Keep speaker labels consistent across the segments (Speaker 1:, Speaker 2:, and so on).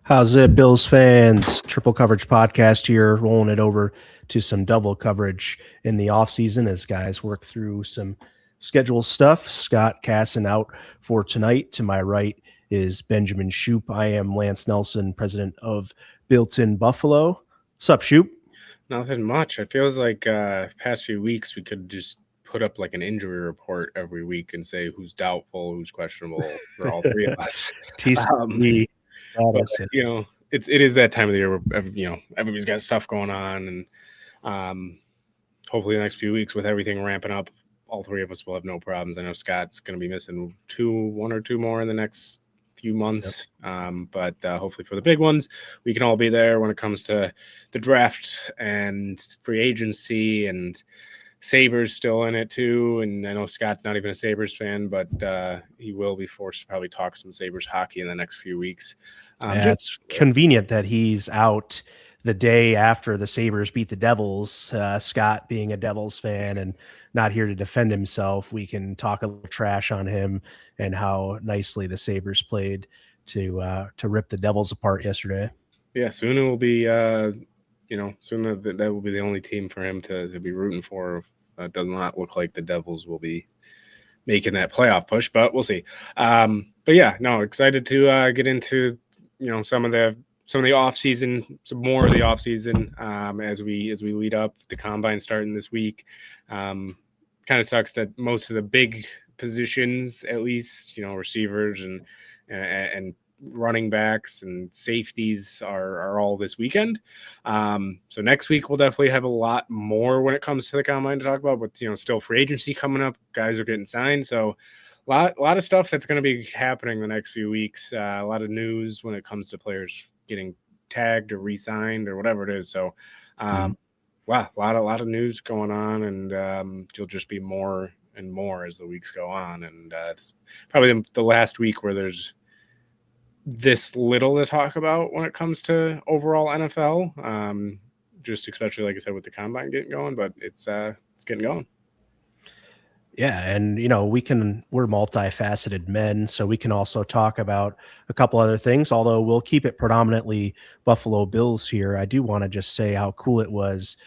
Speaker 1: How's it, Bills fans? Triple Coverage Podcast here, rolling it over to some double coverage in the offseason as guys work through some schedule stuff. Scott Casson out for tonight. To my right is Benjamin Shoop. I am Lance Nelson, president of Built-in Buffalo. Sup, Shoop?
Speaker 2: Nothing much. It feels like past few weeks we could just put up like an injury report every week and say who's doubtful, who's questionable for all three of us.
Speaker 1: TCB
Speaker 2: But
Speaker 1: status.
Speaker 2: it is that time of the year where everybody's got stuff going on, and hopefully the next few weeks with everything ramping up, all three of us will have no problems. I know Scott's going to be missing one or two more in the next few months, but hopefully for the big ones, we can all be there when it comes to the draft and free agency, and Sabres still in it too. And I know Scott's not even a Sabres fan, but he will be forced to probably talk some Sabres hockey in the next few weeks.
Speaker 1: It's convenient that he's out the day after the Sabres beat the Devils. Scott, being a Devils fan and not here to defend himself, we can talk a little trash on him and how nicely the Sabres played to rip the Devils apart yesterday.
Speaker 2: Yeah, soon it will be, soon that will be the only team for him to be rooting for. It does not look like the Devils will be making that playoff push, but we'll see. But yeah, no, excited to get into some of the off season, some more of the off season as we lead up. The combine starting this week. Kind of sucks that most of the big positions, at least receivers and running backs and safeties are all this weekend. So next week we'll definitely have a lot more when it comes to the combine to talk about, but still free agency coming up, guys are getting signed. So a lot of stuff that's going to be happening the next few weeks. A lot of news when it comes to players getting tagged or re-signed or whatever it is. So wow, a lot of news going on, and you'll just be more and more as the weeks go on. And it's probably the last week where there's this little to talk about when it comes to overall NFL. Just especially, like I said, with the combine getting going, but it's getting going.
Speaker 1: Yeah, and we're multifaceted men, so we can also talk about a couple other things, although we'll keep it predominantly Buffalo Bills here. I do want to just say how cool it was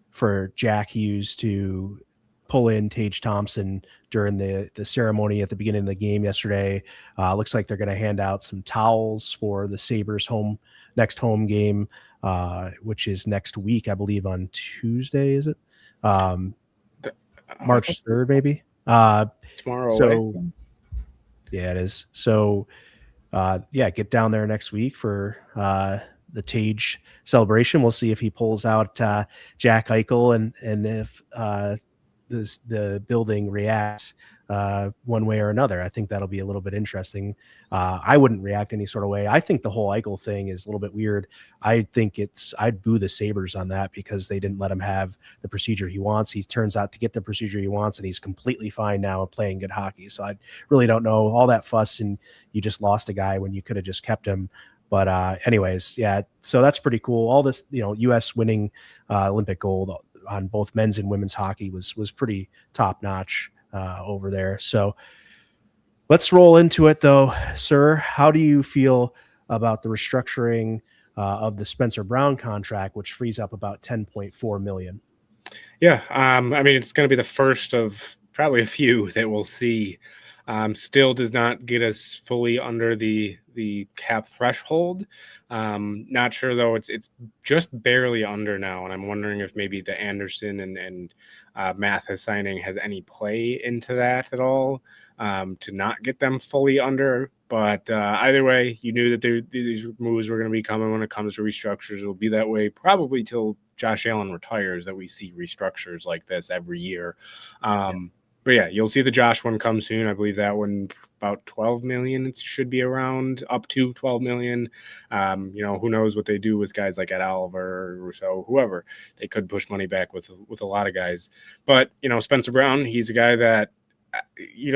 Speaker 1: for Jack Hughes to pull in Tage Thompson during the ceremony at the beginning of the game yesterday. Looks like they're going to hand out some towels for the Sabres next home game, which is next week, I believe on Tuesday, is it? March 3rd, maybe.
Speaker 2: Tomorrow. So,
Speaker 1: yeah, it is. So, get down there next week for the Tage celebration. We'll see if he pulls out Jack Eichel and if the building reacts one way or another. I think that'll be a little bit interesting. I wouldn't react any sort of way. I think the whole Eichel thing is a little bit weird. I'd boo the Sabres on that because they didn't let him have the procedure he wants. He turns out to get the procedure he wants, and he's completely fine now and playing good hockey. So I really don't know all that fuss, and you just lost a guy when you could have just kept him. But anyways, yeah, so that's pretty cool. All this, U.S. winning Olympic gold on both men's and women's hockey was pretty top notch over there. So let's roll into it, though, sir. How do you feel about the restructuring of the Spencer Brown contract, which frees up about $10.4 million?
Speaker 2: Yeah, I mean, it's going to be the first of probably a few that we'll see. Still does not get us fully under the cap threshold. Not sure though. It's just barely under now, and I'm wondering if maybe the Anderson and Mathis signing has any play into that at all to not get them fully under. But either way, you knew that these moves were going to be coming when it comes to restructures. It'll be that way probably till Josh Allen retires that we see restructures like this every year. But yeah, you'll see the Josh one come soon. I believe that one about 12 million. It should be around up to 12 million. Who knows what they do with guys like Ed Oliver or Rousseau, whoever. They could push money back with a lot of guys. But Spencer Brown, he's a guy that he's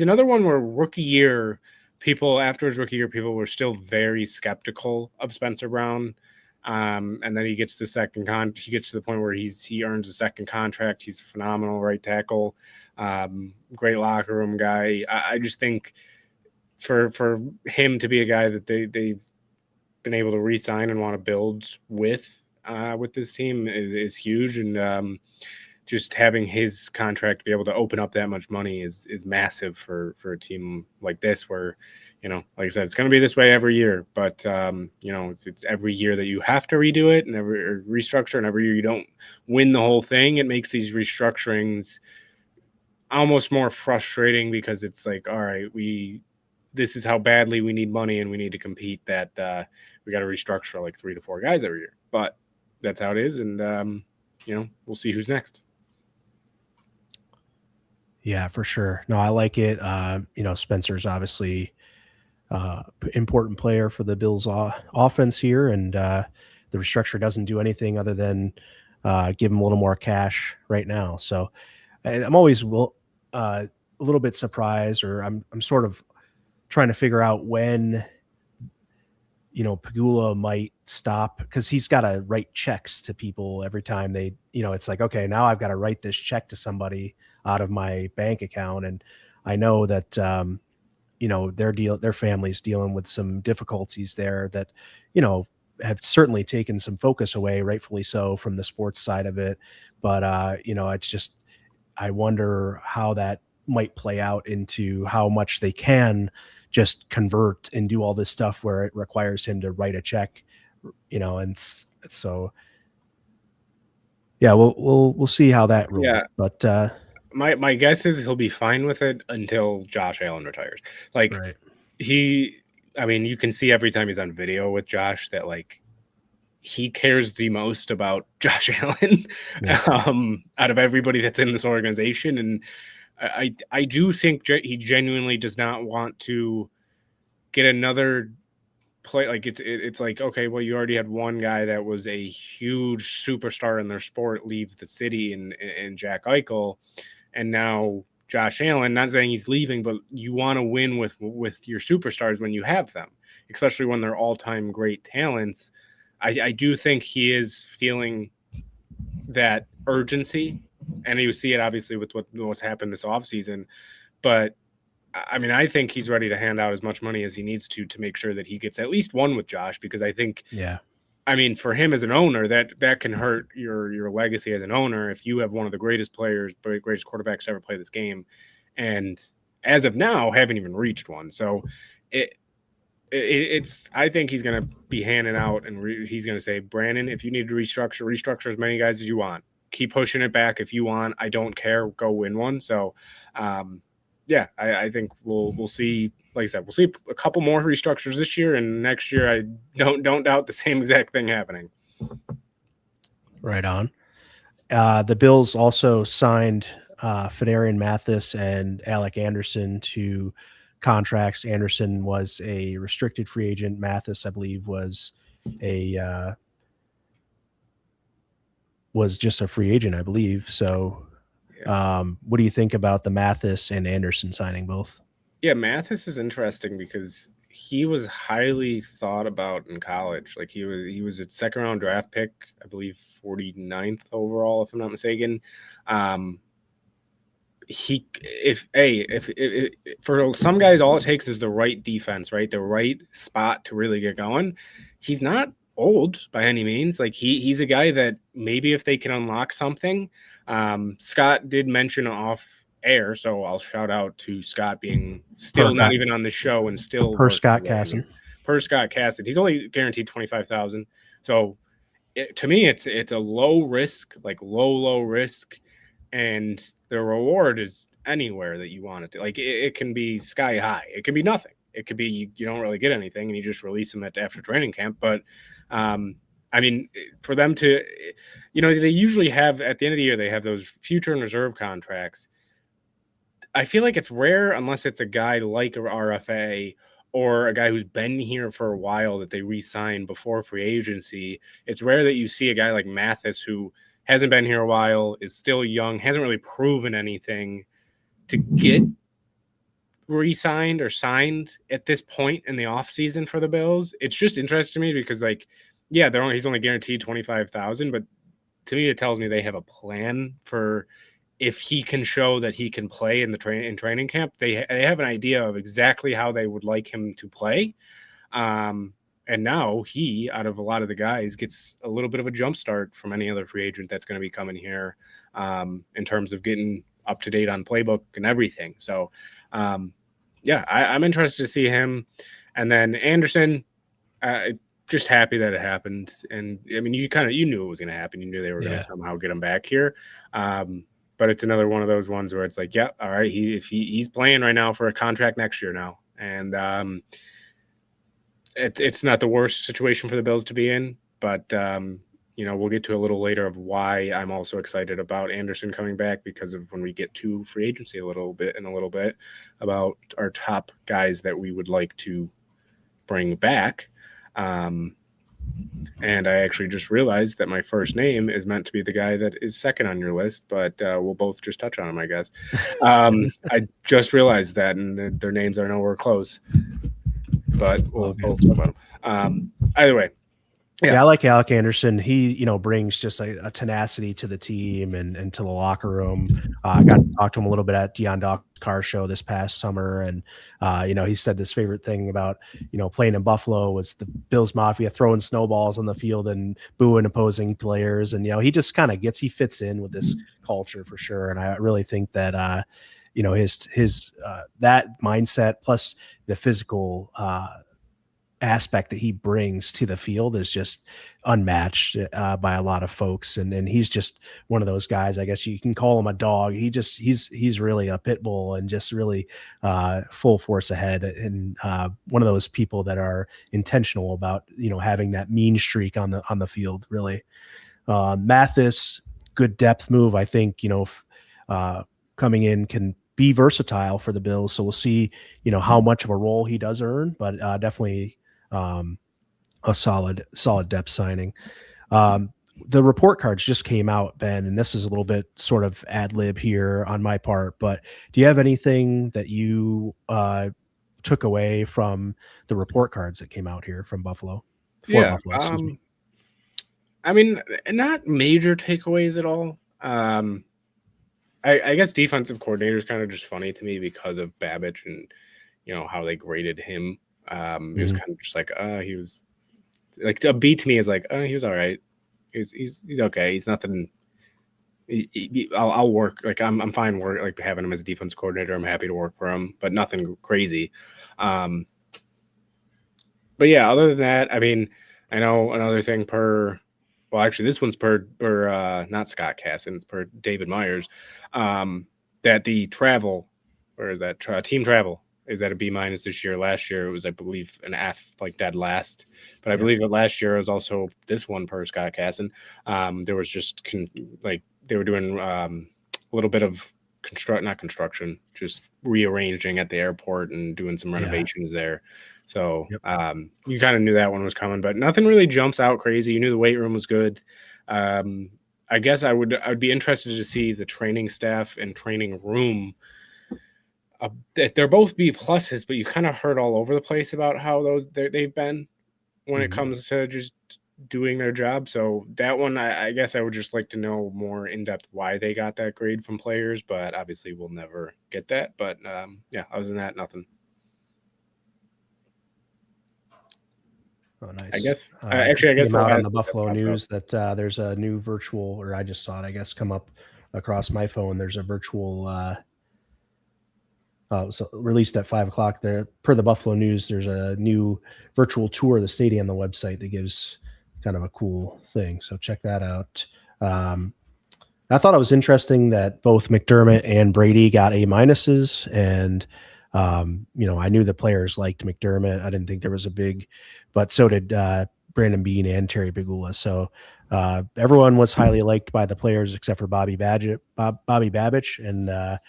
Speaker 2: another one where rookie year after his rookie year people were still very skeptical of Spencer Brown. And then he gets he gets to the point where he earns a second contract. He's a phenomenal right tackle, great locker room guy. I just think for him to be a guy that they've been able to re-sign and want to build with this team is huge. And just having his contract be able to open up that much money is massive for a team like this, where, like I said, it's going to be this way every year, but it's every year that you have to redo it and every restructure, and every year you don't win the whole thing. It makes these restructurings almost more frustrating, because it's like, all right, this is how badly we need money and we need to compete, that we got to restructure like 3 to 4 guys every year. But that's how it is, and we'll see who's next.
Speaker 1: Yeah, for sure. No, I like it. Spencer's obviously important player for the Bills offense here, and the restructure doesn't do anything other than give him a little more cash right now. So I'm always a little bit surprised, or I'm sort of trying to figure out when Pegula might stop, because he's got to write checks to people every time they, it's like, okay, now I've got to write this check to somebody out of my bank account. And I know that, their family's dealing with some difficulties there that, have certainly taken some focus away, rightfully so, from the sports side of it. But, it's just, I wonder how that might play out into how much they can just convert and do all this stuff where it requires him to write a check, and so, yeah, we'll see how that rolls.
Speaker 2: Yeah.
Speaker 1: But
Speaker 2: my guess is he'll be fine with it until Josh Allen retires. Like,
Speaker 1: right.
Speaker 2: you can see every time he's on video with Josh that, like, he cares the most about Josh Allen out of everybody that's in this organization. And I do think he genuinely does not want to get another play. Like, it's like, okay, well, you already had one guy that was a huge superstar in their sport leave the city, and Jack Eichel, and now Josh Allen. Not saying he's leaving, but you want to win with your superstars when you have them, especially when they're all-time great talents. I do think he is feeling that urgency, and you see it obviously with what's happened this offseason. But I think he's ready to hand out as much money as he needs to make sure that he gets at least one with Josh, because I think, for him as an owner, that can hurt your legacy as an owner if you have one of the greatest players, greatest quarterbacks to ever play this game, and as of now haven't even reached one. So it's I think he's going to be handing out, and he's going to say, Brandon, if you need to restructure as many guys as you want. Keep pushing it back if you want. I don't care. Go win one. So, I think we'll see. Like I said, we'll see a couple more restructures this year, and next year I don't doubt the same exact thing happening.
Speaker 1: Right on. The Bills also signed Fedarian Mathis and Alec Anderson to contracts. Anderson was a restricted free agent. Mathis, I believe, was just a free agent, I believe. So, what do you think about the Mathis and Anderson signing both?
Speaker 2: Yeah, Mathis is interesting because he was highly thought about in college. Like, he was a second round draft pick, I believe 49th overall, if I'm not mistaken. If for some guys, all it takes is the right defense, right? The right spot to really get going. He's not old by any means. Like, he's a guy that maybe if they can unlock something. Scott did mention off air, so I'll shout out to Scott being still not even on the show and still
Speaker 1: per Scott Casson.
Speaker 2: He's only guaranteed $25,000. So to me, it's a low risk, like low risk, and the reward is anywhere that you want it to. Like, it can be sky high, it can be nothing, it could be you don't really get anything and you just release them after training camp. But for them to, they usually have at the end of the year, they have those future and reserve contracts. I feel like it's rare unless it's a guy like an RFA or a guy who's been here for a while that they re-sign before free agency. It's rare that you see a guy like Mathis, who hasn't been here a while, is still young, hasn't really proven anything, to get re-signed or signed at this point in the offseason for the Bills. It's just interesting to me because, like, yeah, he's only guaranteed $25,000, but to me it tells me they have a plan for if he can show that he can play in the training camp, they have an idea of exactly how they would like him to play. And now he, out of a lot of the guys, gets a little bit of a jump start from any other free agent that's going to be coming here, in terms of getting up to date on playbook and everything. So, yeah, I'm interested to see him. And then Anderson, just happy that it happened. And I mean, you knew it was going to happen. You knew they were going to somehow get him back here. But it's another one of those ones where it's like, yeah, all right, he's playing right now for a contract next year now. And it's not the worst situation for the Bills to be in, but we'll get to a little later of why I'm also excited about Anderson coming back, because of when we get to free agency a little bit about our top guys that we would like to bring back. And I actually just realized that my first name is meant to be the guy that is second on your list, but we'll both just touch on him, I guess. I just realized that, and their names are nowhere close, but we'll both talk about them. Either way.
Speaker 1: Yeah, I like Alec Anderson. He, brings just a tenacity to the team and to the locker room. I got to talk to him a little bit at Dion Dawkins' car show this past summer. And, he said this favorite thing about, playing in Buffalo was the Bills Mafia throwing snowballs on the field and booing opposing players. And, he just kind of he fits in with this culture for sure. And I really think that, his that mindset plus the physical, aspect that he brings to the field is just unmatched by a lot of folks. And he's just one of those guys, I guess you can call him a dog. He's really a pit bull and just really full force ahead. And one of those people that are intentional about, having that mean streak on the field, really. Mathis, good depth move. I think, coming in can be versatile for the Bills. So we'll see, how much of a role he does earn, but definitely a solid depth signing. The report cards just came out, Ben, and this is a little bit sort of ad lib here on my part, but do you have anything that you took away from the report cards that came out here from Buffalo? Buffalo, excuse me.
Speaker 2: I mean, not major takeaways at all. I guess defensive coordinator is kind of just funny to me because of Babich and, how they graded him. It was kind of just like, he was like, a B to me is like, he was all right. He's okay. He's nothing. I'll work. Like I'm fine like having him as a defense coordinator. I'm happy to work for him, but nothing crazy. But yeah, other than that, I mean, I know another thing actually this one's per not Scott Casson, it's per David Myers, that the travel, or is that team travel, is at a B- this year. Last year it was, I believe, an F, like dead last. But I believe that last year it was also this one per Scott Casson. There was just they were doing a little bit of not construction, just rearranging at the airport and doing some renovations there. So you kind of knew that one was coming, but nothing really jumps out crazy. You knew the weight room was good. I guess I would be interested to see the training staff and training room. They're both B pluses, but you've kind of heard all over the place about how they've been when it comes to just doing their job. So that one, I guess I would just like to know more in depth why they got that grade from players, but obviously we'll never get that. But other than that, nothing.
Speaker 1: Oh, nice.
Speaker 2: I guess I guess
Speaker 1: out on the Buffalo News that there's a new virtual, or I just saw it, I guess, come up across my phone. There's a virtual so released at 5:00 there per the Buffalo News. There's a new virtual tour of the stadium on the website that gives kind of a cool thing. So check that out. I thought it was interesting that both McDermott and Brady got A-minuses, and I knew the players liked McDermott. I didn't think there was but so did Brandon Beane and Terry Pegula. So everyone was highly liked by the players except for Bobby Babich, and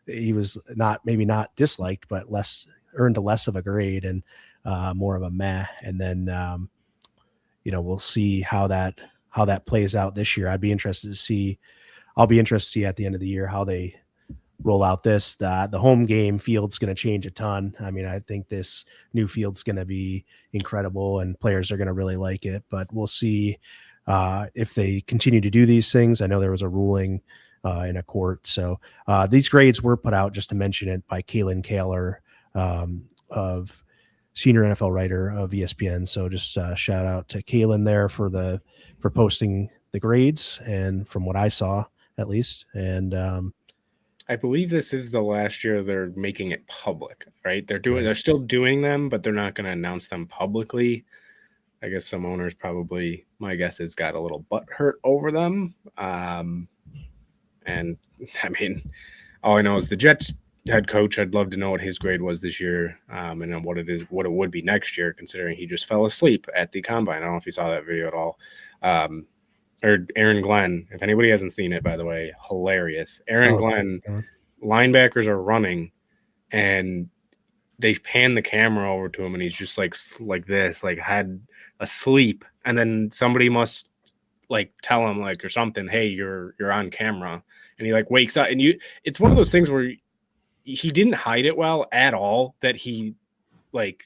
Speaker 1: he was maybe not disliked, but earned less of a grade and more of a meh. And then we'll see how that plays out this year. I'll be interested to see at the end of the year how they roll out this. The home game field's going to change a ton. I mean, I think this new field's going to be incredible and players are going to really like it, but we'll see if they continue to do these things. I know there was a ruling in a court. So these grades were put out, just to mention it, by Kalen Kaler, of senior NFL writer of ESPN. So just shout out to Kalen there for posting the grades, and from what I saw at least. And
Speaker 2: I believe this is the last year they're making it public, right? They're still doing them, but they're not going to announce them publicly. I guess some owners probably, my guess is, got a little butthurt over them. And I mean, all I know is the Jets head coach, I'd love to know what his grade was this year, and then what it would be next year, considering he just fell asleep at the combine. I don't know if you saw that video at all. Or Aaron Glenn, if anybody hasn't seen it, by the way, hilarious. Aaron Glenn, linebackers are running, and they pan the camera over to him, and he's just like this, like had asleep, and then somebody must like tell him, like, or something, hey, you're on camera, and he like wakes up, and it's one of those things where he didn't hide it well at all, that he like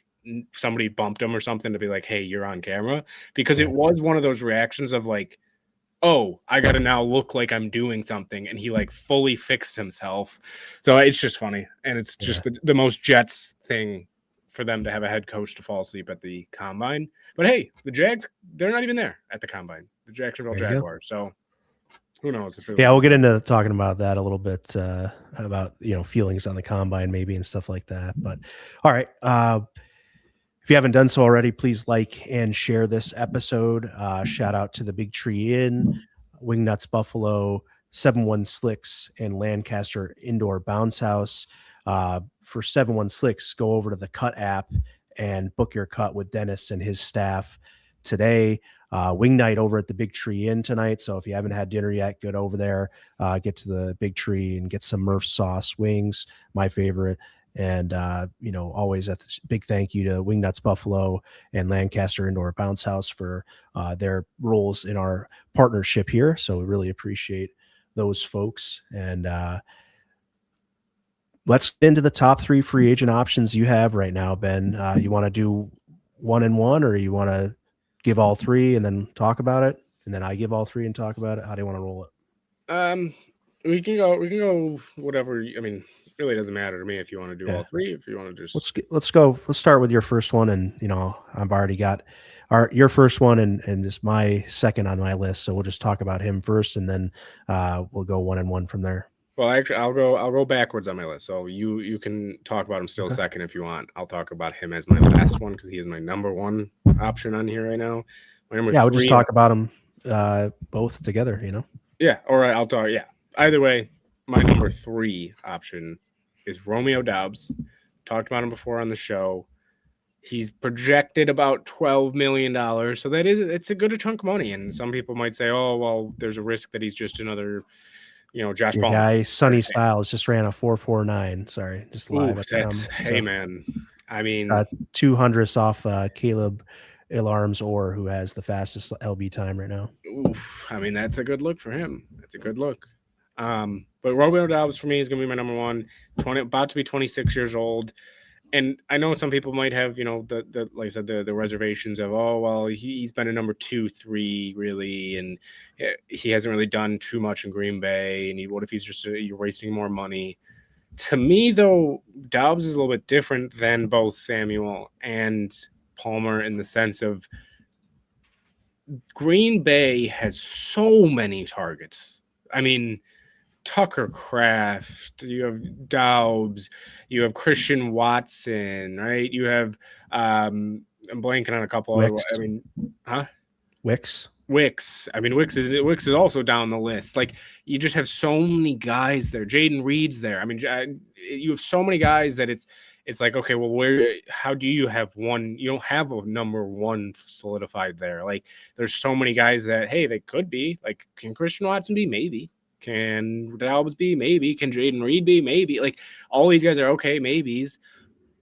Speaker 2: somebody bumped him or something to be like, hey, you're on camera, because it was one of those reactions of like, oh, I got to now look like I'm doing something. And he like fully fixed himself. So it's just funny. And it's just the most Jets thing for them to have a head coach to fall asleep at the combine. But hey, the Jags, they're not even there at the combine, the Jacksonville Jaguars. So who knows?
Speaker 1: We'll get into talking about that a little bit, about, feelings on the combine maybe and stuff like that. But all right. If you haven't done so already, please like and share this episode. Shout out to the Big Tree Inn, Wingnuts Buffalo, 71 Slicks, and Lancaster Indoor Bounce House. For 71 Slicks, go over to the Cut app and book your cut with Dennis and his staff today. Wing night over at the Big Tree Inn tonight. So if you haven't had dinner yet, get over there, get to the Big Tree and get some Murph sauce wings, my favorite. And, always a big thank you to Wingnuts Buffalo and Lancaster Indoor Bounce House for their roles in our partnership here. So we really appreciate those folks. And let's get into the top 3 free agent options you have right now, Ben. You want to do 1 and 1, or you want to give all 3 and then talk about it? And then I give all 3 and talk about it. How do you want to roll it?
Speaker 2: We can go whatever. I mean, it really doesn't matter to me if you want to do all 3. If you want to just
Speaker 1: let's go. Let's start with your first one, and I've already got your first one, and just my second on my list. So we'll just talk about him first, and then we'll go 1 and 1 from there.
Speaker 2: Well, actually, I'll go backwards on my list. So you can talk about him still second if you want. I'll talk about him as my last one because he is my number 1 option on here right now. My number 3,
Speaker 1: we'll just talk about them both together.
Speaker 2: Yeah. All right. I'll talk. Yeah. Either way, my number 3 option is Romeo Doubs. Talked about him before on the show. He's projected about $12 million. So it's a good chunk of money. And some people might say, oh, well, there's a risk that he's just another, Josh Palmer.
Speaker 1: Guy, Sonny Styles just ran a 4.49. Sorry, just live.
Speaker 2: Hey, man. I mean,
Speaker 1: 200th off Caleb Ilarms, or who has the fastest LB time right now.
Speaker 2: Oof. I mean, that's a good look for him. That's a good look. But Romeo Doubs for me is going to be my number 1. About to be 26 years old. And I know some people might have, the like I said, the reservations of, oh, well, he's been a number 2, 3 really, and he hasn't really done too much in Green Bay. And what if he's just you're wasting more money? To me, though, Doubs is a little bit different than both Samuel and Palmer in the sense of Green Bay has so many targets. I mean, Tucker Kraft, you have Doubs, you have Christian Watson, right? You have I'm blanking on a couple other. I mean,
Speaker 1: Wicks.
Speaker 2: I mean, Wicks is also down the list. Like, you just have so many guys there. Jaden Reed's there. I mean, you have so many guys that it's like, okay, well, how do you have one? You don't have a number 1 solidified there. Like, there's so many guys that, hey, they could be. Like, can Christian Watson be? Maybe. Can Doubs be? Maybe. Can Jaden Reed be? Maybe. Like, all these guys are okay maybes.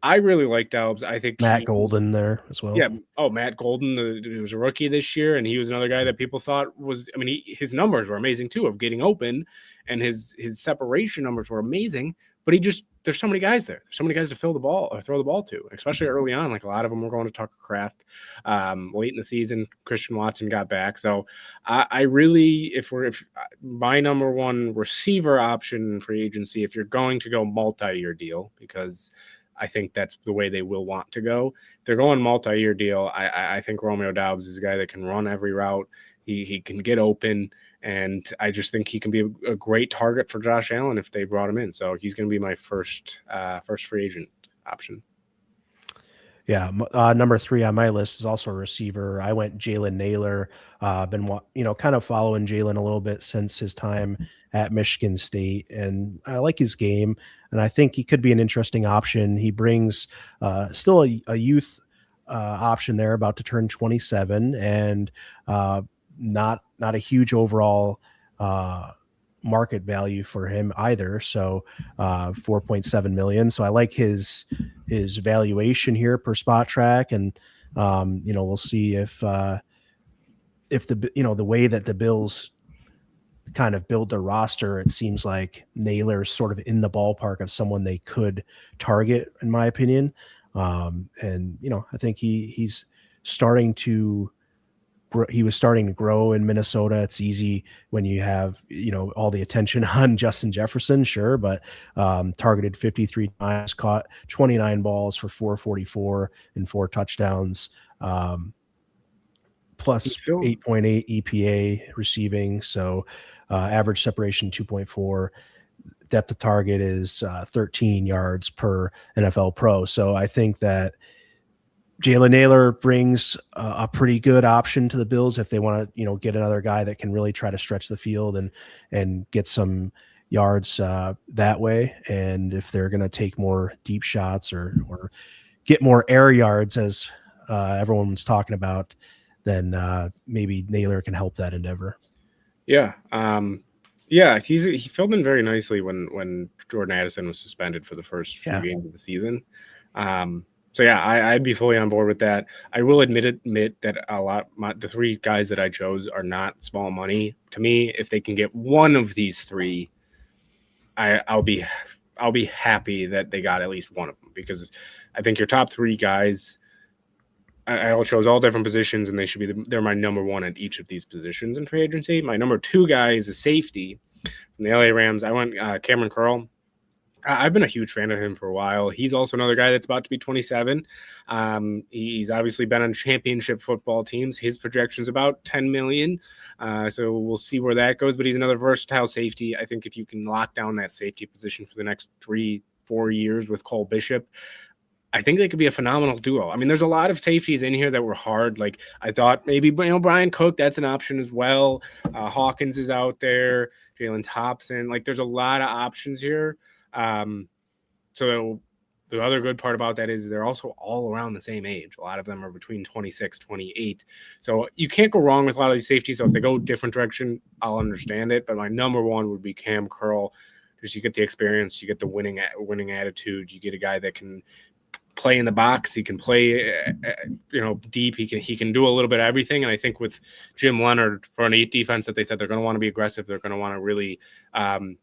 Speaker 2: I really like Doubs. I think
Speaker 1: Matt Golden there as well.
Speaker 2: Yeah. Oh, Matt Golden, he was a rookie this year, and he was another guy that people thought was. I mean, his numbers were amazing too of getting open, and his separation numbers were amazing. but there's so many guys there. There's so many guys to fill the ball or throw the ball to, especially early on. Like a lot of them were going to Tucker Kraft. Late in the season, Christian Watson got back. So I really, if my number one receiver option in free agency, if you're going to go multi-year deal, because I think that's the way they will want to go. If they're going multi-year deal, I think Romeo Doubs is a guy that can run every route. He can get open, and I just think he can be a great target for Josh Allen if they brought him in. So he's going to be my first free agent option.
Speaker 1: Yeah, number 3 on my list is also a receiver. I went Jalen Naylor. Been kind of following Jalen a little bit since his time at Michigan State, and I like his game, and I think he could be an interesting option. He brings still a youth option there, about to turn 27, and not a huge overall market value for him either. So 4.7 million. So I like his valuation here per spot track. And we'll see if the way that the Bills kind of build their roster, it seems like Naylor's sort of in the ballpark of someone they could target, in my opinion. And I think he's starting to he was starting to grow in Minnesota. It's easy when you have, all the attention on Justin Jefferson, sure, but targeted 53 times, caught 29 balls for 444 and 4 touchdowns, plus 8.8 EPA receiving. So average separation 2.4. Depth of target is 13 yards per NFL Pro. So I think that Jalen Naylor brings a pretty good option to the Bills if they want to, get another guy that can really try to stretch the field and get some yards that way. And if they're going to take more deep shots or get more air yards, as everyone was talking about, then maybe Naylor can help that endeavor.
Speaker 2: Yeah. He filled in very nicely when Jordan Addison was suspended for the first few games of the season. So yeah, I'd be fully on board with that. I will admit that the 3 guys that I chose are not small money to me. If they can get one of these 3, I'll be happy that they got at least one of them, because I think your top 3 guys, I chose all different positions, and they're my number 1 at each of these positions in free agency. My number 2 guy is a safety from the LA Rams. I went Cameron Curl. I've been a huge fan of him for a while. He's also another guy that's about to be 27. He's obviously been on championship football teams. His projection is about 10 million. So we'll see where that goes, but he's another versatile safety. I think if you can lock down that safety position for the next 3-4 years with Cole Bishop, I think they could be a phenomenal duo. I mean, there's a lot of safeties in here that were hard. Like I thought maybe, Brian Cook, that's an option as well. Hawkins is out there, Jalen Thompson. Like there's a lot of options here. So the other good part about that is they're also all around the same age. A lot of them are between 26, 28. So you can't go wrong with a lot of these safeties. So if they go different direction, I'll understand it. But my number 1 would be Cam Curl. Because you get the experience, you get the winning attitude, you get a guy that can play in the box, he can play deep, he can do a little bit of everything. And I think with Jim Leonard, for an 8 defense that they said they're going to want to be aggressive, they're going to want to really kind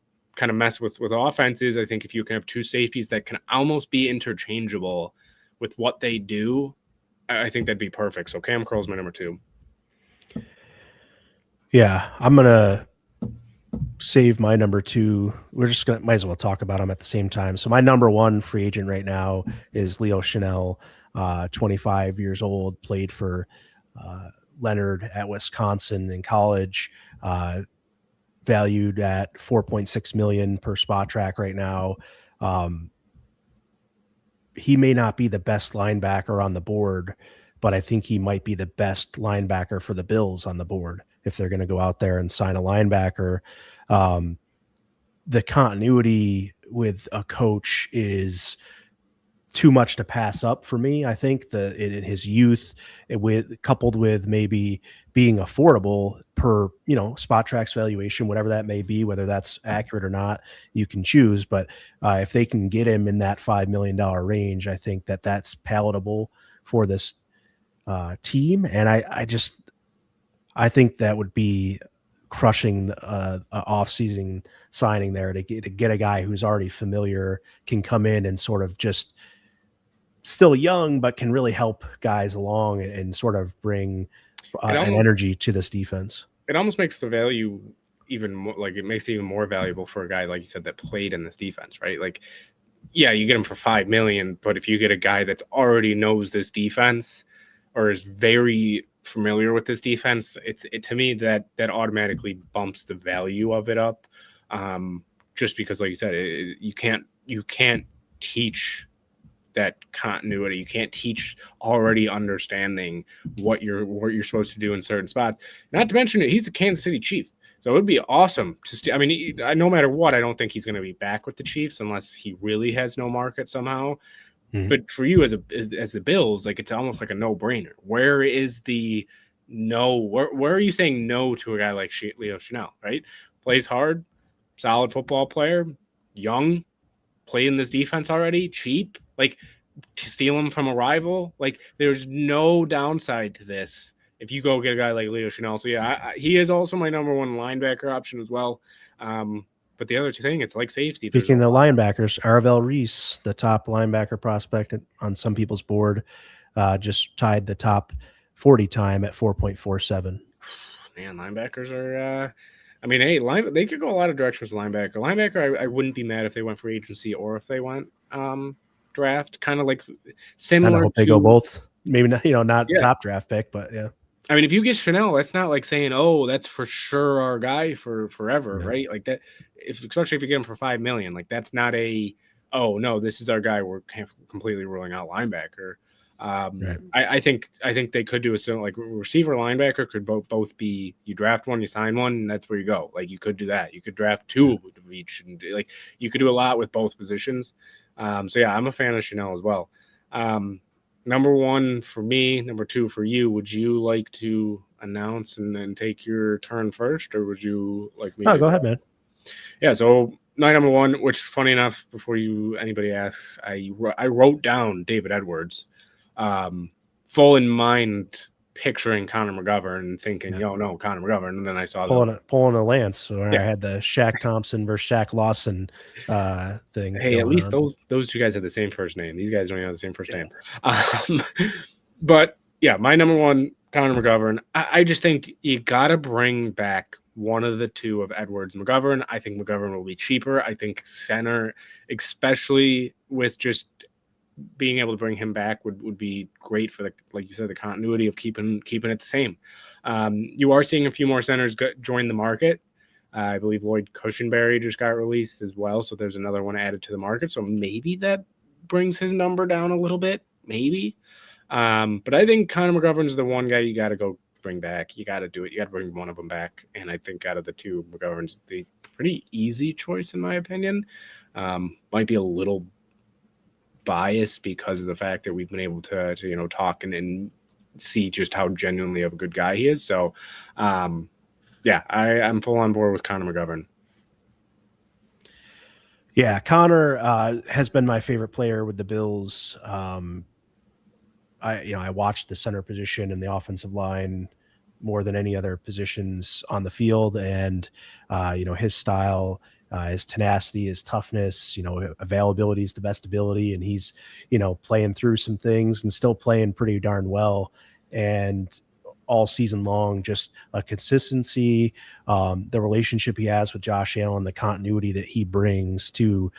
Speaker 2: of mess with offenses. I think if you can have 2 safeties that can almost be interchangeable with what they do, I think that'd be perfect. So Cam Curl's my number 2.
Speaker 1: Yeah, I'm gonna save my number 2. We're just might as well talk about them at the same time. So my number 1 free agent right now is Leo Chanel, 25 years old, played for Leonard at Wisconsin in college, valued at 4.6 million per spot track right now. He may not be the best linebacker on the board, but I think he might be the best linebacker for the Bills on the board if they're going to go out there and sign a linebacker. The continuity with a coach is too much to pass up for me. I think in his youth, coupled with maybe being affordable per spot tracks valuation, whatever that may be, whether that's accurate or not, you can choose. But if they can get him in that $5 million range, I think that's palatable for this team. And I think that would be crushing a offseason signing there to get a guy who's already familiar, can come in and sort of just still young, but can really help guys along and sort of bring an energy to this defense.
Speaker 2: It almost makes the value even more, like it makes it even more valuable for a guy, like you said, that played in this defense, right? Like, yeah, you get him for $5 million, but if you get a guy that's already knows this defense or is very familiar with this defense, it to me that automatically bumps the value of it up. Just because, like you said, you can't teach that continuity. You can't teach already understanding what you're supposed to do in certain spots. Not to mention it, he's a Kansas City Chief. So it would be awesome to I mean, no matter what, I don't think he's going to be back with the Chiefs unless he really has no market somehow. Mm-hmm. But for you as the Bills, like it's almost like a no-brainer. Where is the no? Where are you saying no to a guy like Leo Chenal, right? Plays hard, solid football player, young, play in this defense already, cheap, like to steal him from a rival. Like there's no downside to this if you go get a guy like Leo Chenal. So yeah, he is also my number one linebacker option as well. But the other thing, it's like safety.
Speaker 1: Speaking of linebackers, Arvell Reese, the top linebacker prospect on some people's board, just tied the top 40 time at 4.47.
Speaker 2: Man, linebackers are I mean, hey, they could go a lot of directions with linebacker. Linebacker, I wouldn't be mad if they went free agency or if they went draft. Kind of like similar.
Speaker 1: I hope they go both. Maybe not, not top draft pick, but yeah.
Speaker 2: I mean, if you get Chenal, that's not like saying, "Oh, that's for sure our guy for forever," right? Like that. Especially if you get him for $5 million, like that's not a, "Oh no, this is our guy." We're completely ruling out linebacker. Right. I think they could do a similar, like receiver linebacker could both be, you draft one, you sign one, and that's where you go. Like you could do that. You could draft two of each, and like you could do a lot with both positions. So yeah, I'm a fan of Chenal as well. Number one for me, number two for you. Would you like to announce and then take your turn first, or would you like me?
Speaker 1: Oh, go ahead, man.
Speaker 2: Yeah. So my number one, which funny enough, before anybody asks, I wrote down David Edwards. Full in mind picturing Connor McGovern and thinking, no, Connor McGovern. And then I saw
Speaker 1: pulling a lance when I had the Shaq Thompson versus Shaq Lawson thing.
Speaker 2: Hey, at least those two guys have the same first name. These guys don't even have the same first name. But yeah, my number one, Connor McGovern. I just think you got to bring back one of the two of Edwards and McGovern. I think McGovern will be cheaper. I think center, especially with just being able to bring him back would be great for like you said, the continuity of keeping it the same. You are seeing a few more centers join the market. I believe Lloyd Cushenberry just got released as well, so there's another one added to the market. So maybe that brings his number down a little bit, maybe. But I think Connor McGovern's the one guy you got to go bring back. You got to do it. You got to bring one of them back. And I think out of the two, McGovern's the pretty easy choice in my opinion. Might be a little bias because of the fact that we've been able to talk and see just how genuinely of a good guy he is. So yeah, I'm full on board with Connor McGovern.
Speaker 1: Yeah, Connor has been my favorite player with the Bills. I watched the center position and the offensive line more than any other positions on the field, and his style, his tenacity, his toughness, availability is the best ability. And he's, playing through some things and still playing pretty darn well. And all season long, just a consistency, the relationship he has with Josh Allen, the continuity that he brings to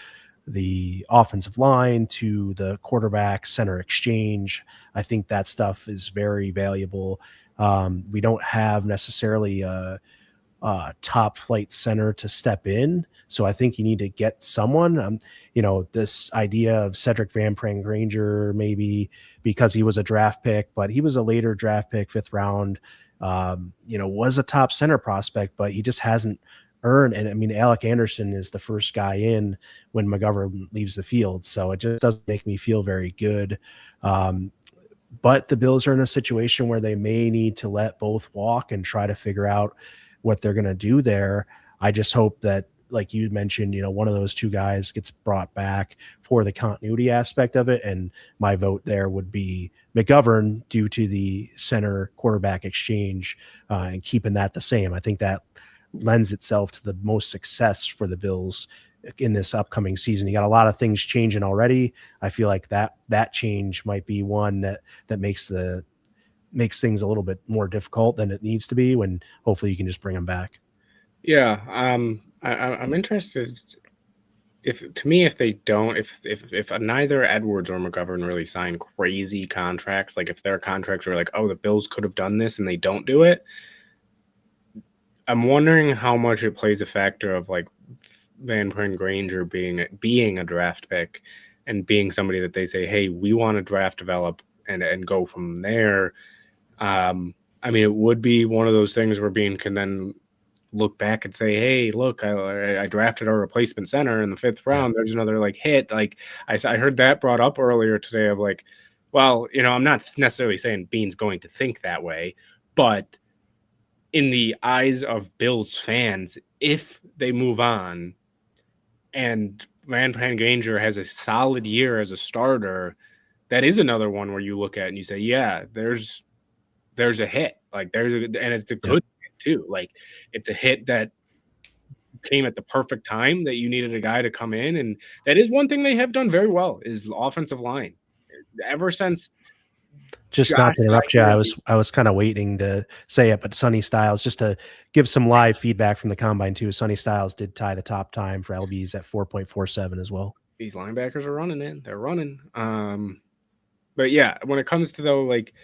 Speaker 1: the offensive line, to the quarterback center exchange. I think that stuff is very valuable. We don't have necessarily a top flight center to step in. So I think you need to get someone, this idea of Cedric Van Pran Granger, maybe because he was a draft pick, but he was a later draft pick, 5th round, was a top center prospect, but he just hasn't earned. And I mean, Alec Anderson is the first guy in when McGovern leaves the field. So it just doesn't make me feel very good. But the Bills are in a situation where they may need to let both walk and try to figure out what they're going to do there. I just hope that, like you mentioned, one of those two guys gets brought back for the continuity aspect of it. And my vote there would be McGovern due to the center quarterback exchange and keeping that the same. I think that lends itself to the most success for the Bills in this upcoming season. You got a lot of things changing already. I feel like that change might be one that makes things a little bit more difficult than it needs to be, when hopefully you can just bring them back.
Speaker 2: Yeah, I'm interested. If they don't, if neither Edwards or McGovern really sign crazy contracts, like if their contracts are like, oh, the Bills could have done this and they don't do it, I'm wondering how much it plays a factor of like Van Pern Granger being a draft pick and being somebody that they say, hey, we want to draft, develop, and go from there. I mean, it would be one of those things where Beane can then look back and say, hey, look, I drafted our replacement center in the 5th round. There's another like hit. Like I heard that brought up earlier today of like, well, I'm not necessarily saying Beane's going to think that way, but in the eyes of Bills fans, if they move on and Van Pern Granger has a solid year as a starter, that is another one where you look at and you say, yeah, there's a hit. Like and it's a good hit too. Like it's a hit that came at the perfect time, that you needed a guy to come in. And that is one thing they have done very well, is offensive line. Ever since
Speaker 1: Just
Speaker 2: Josh
Speaker 1: not to interrupt you,
Speaker 2: here,
Speaker 1: I was kind of waiting to say it, but Sonny Styles, just to give some live feedback from the combine too. Sonny Styles did tie the top time for LBs at 4.47 as well.
Speaker 2: These linebackers are running in. They're running. But yeah, when it comes to though, like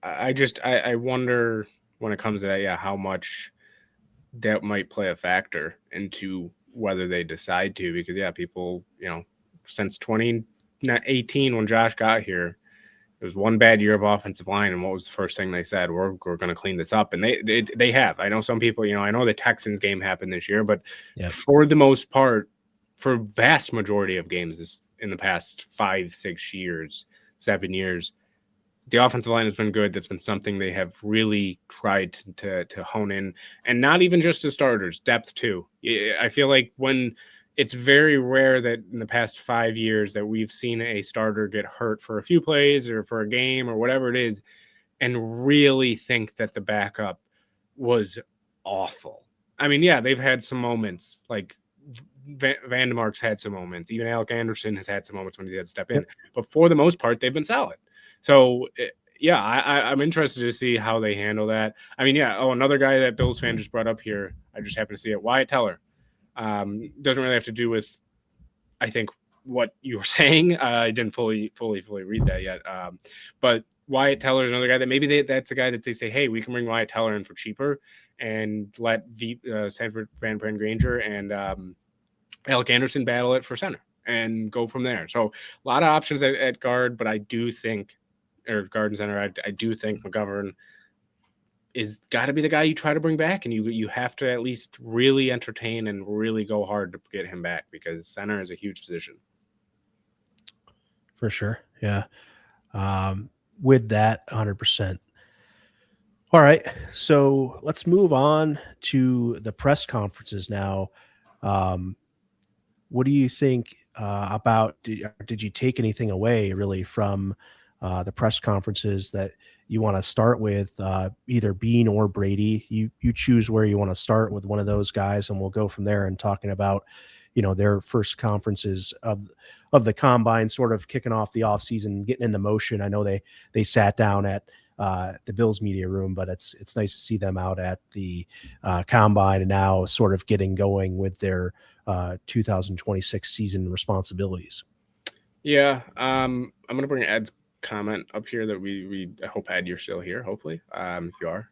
Speaker 2: I wonder when it comes to that, how much that might play a factor into whether they decide to, because people, since 2018 when Josh got here, it was one bad year of offensive line, and what was the first thing they said? We're going to clean this up, and they have. I know some people, I know the Texans game happened this year, but for the most part, for vast majority of games in the past 5, 6 years, 7 years, the offensive line has been good. That's been something they have really tried to hone in, and not even just the starters, depth too. I feel like when it's very rare that in the past 5 years that we've seen a starter get hurt for a few plays or for a game or whatever it is, and really think that the backup was awful. I mean, they've had some moments, like Vandemark's had some moments. Even Alec Anderson has had some moments when he had to step in. But for the most part, they've been solid. So, I'm interested to see how they handle that. I mean, another guy that Bills fan just brought up here, I just happened to see it, Wyatt Teller. Doesn't really have to do with, I think, what you were saying. I didn't fully read that yet. But Wyatt Teller is another guy that maybe that's a guy that they say, hey, we can bring Wyatt Teller in for cheaper and let Sanford Van Pern Granger and Alec Anderson battle it for center and go from there. So a lot of options at guard, but I do think, or guard and center, I do think McGovern is got to be the guy you try to bring back, and you have to at least really entertain and really go hard to get him back, because center is a huge position.
Speaker 1: For sure. Yeah. With that, 100%. All right. So let's move on to the press conferences now. What do you think about, did you take anything away really from the press conferences that you want to start with, either Beane or Brady? You choose where you want to start with one of those guys, and we'll go from there and talking about, their first conferences of the combine, sort of kicking off the offseason, getting into motion. I know they sat down at the Bills media room, but it's nice to see them out at the combine and now sort of getting going with their 2026 season responsibilities.
Speaker 2: Yeah. I'm going to bring Ed's comment up here that I hope, Ed, you're still here, hopefully. If you are,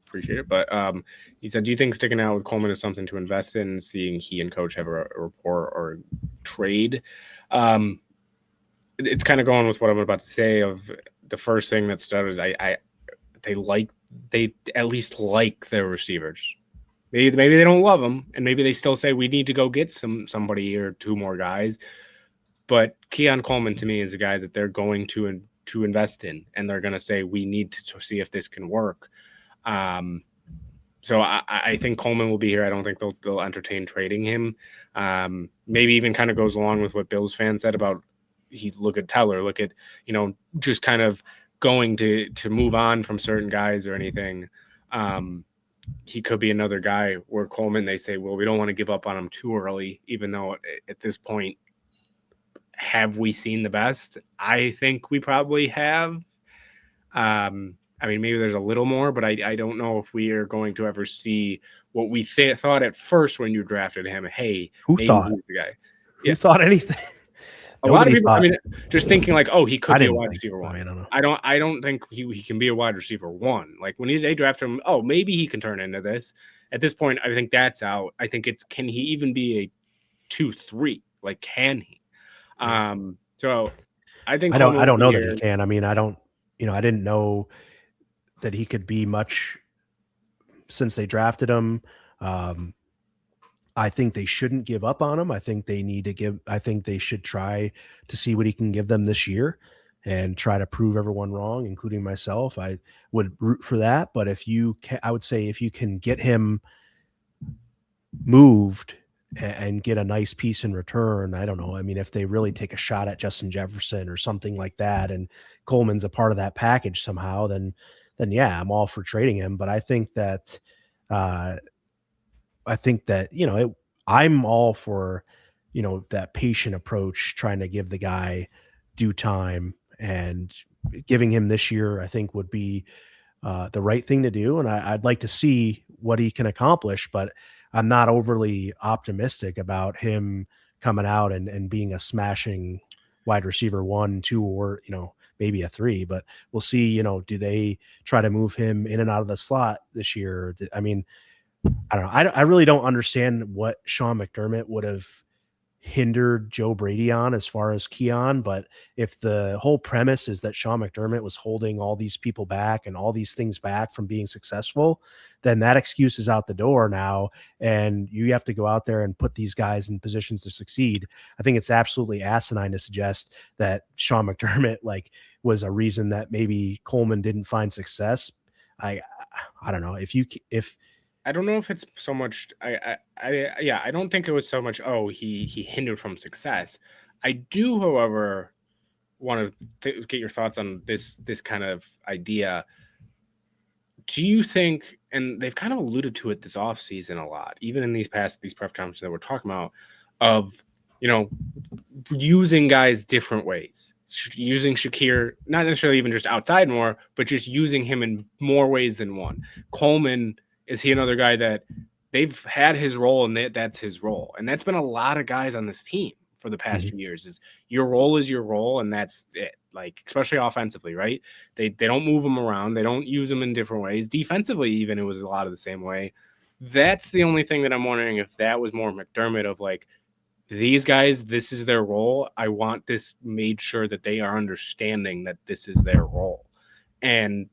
Speaker 2: appreciate it. But he said, do you think sticking out with Coleman is something to invest in, seeing he and coach have a rapport or trade? It's kind of going with what I'm about to say. Of the first thing that stood is they at least like their receivers. Maybe they don't love them, and maybe they still say we need to go get somebody or two more guys. But Keon Coleman, to me, is a guy that they're going to invest in, and they're going to say we need to see if this can work. So I think Coleman will be here. I don't think they'll entertain trading him. Maybe even kind of goes along with what Bills fans said about look at Teller, look at just kind of going to move on from certain guys or anything. he could be another guy where Coleman, they say, well, we don't want to give up on him too early, even though at this point, have we seen the best? I think we probably have. I mean, maybe there's a little more, but I don't know if we are going to ever see what we thought at first when you drafted him. Hey,
Speaker 1: Who
Speaker 2: maybe
Speaker 1: thought?
Speaker 2: he's the guy.
Speaker 1: Who thought anything?
Speaker 2: A lot of
Speaker 1: Nobody
Speaker 2: people,
Speaker 1: thought.
Speaker 2: I mean, just thinking like, oh, he could
Speaker 1: I
Speaker 2: be a
Speaker 1: didn't
Speaker 2: wide
Speaker 1: think.
Speaker 2: receiver
Speaker 1: I
Speaker 2: one.
Speaker 1: mean, I don't know.
Speaker 2: I don't think he can be a wide receiver one. Like when they draft him, oh, maybe he can turn into this. At this point, I think that's out. I think it's, can he even be a 2-3? Like, can he?
Speaker 1: Yeah.
Speaker 2: So I think
Speaker 1: I don't know that
Speaker 2: here.
Speaker 1: he can. I mean, I don't. I didn't know that he could be much since they drafted him. I think they shouldn't give up on him. I think they need to give. I think they should try to see what he can give them this year, and try to prove everyone wrong, including myself. I would root for that. But if you, I would say if you can get him moved and get a nice piece in return, I don't know. I mean, if they really take a shot at Justin Jefferson or something like that, and Coleman's a part of that package somehow, then yeah, I'm all for trading him. But I think that uh, I'm all for that patient approach, trying to give the guy due time, and giving him this year, I think would be the right thing to do. And I'd like to see what he can accomplish, but I'm not overly optimistic about him coming out and being a smashing wide receiver 1, 2, or maybe a 3. But we'll see. Do they try to move him in and out of the slot this year? I mean, I don't know. I really don't understand what Sean McDermott would have hindered Joe Brady on as far as Keon. But if the whole premise is that Sean McDermott was holding all these people back and all these things back from being successful, then that excuse is out the door now. And you have to go out there and put these guys in positions to succeed. I think it's absolutely asinine to suggest that Sean McDermott was a reason that maybe Coleman didn't find success. I don't know if
Speaker 2: I don't know if it's so much. I don't think it was so much. Oh, he hindered from success. I do, however, want to get your thoughts on this kind of idea. Do you think, and they've kind of alluded to it this offseason a lot, even in these press conferences that we're talking about, of using guys different ways, using Shakir, not necessarily even just outside more, but just using him in more ways than one. Coleman, is he another guy that they've had his role and that's his role? And that's been a lot of guys on this team for the past few years, is your role is your role, and that's it. Like, especially offensively, right? They don't move him around. They don't use him in different ways. Defensively, even, it was a lot of the same way. That's the only thing that I'm wondering if that was more McDermott of like, these guys, this is their role. I want this made sure that they are understanding that this is their role. And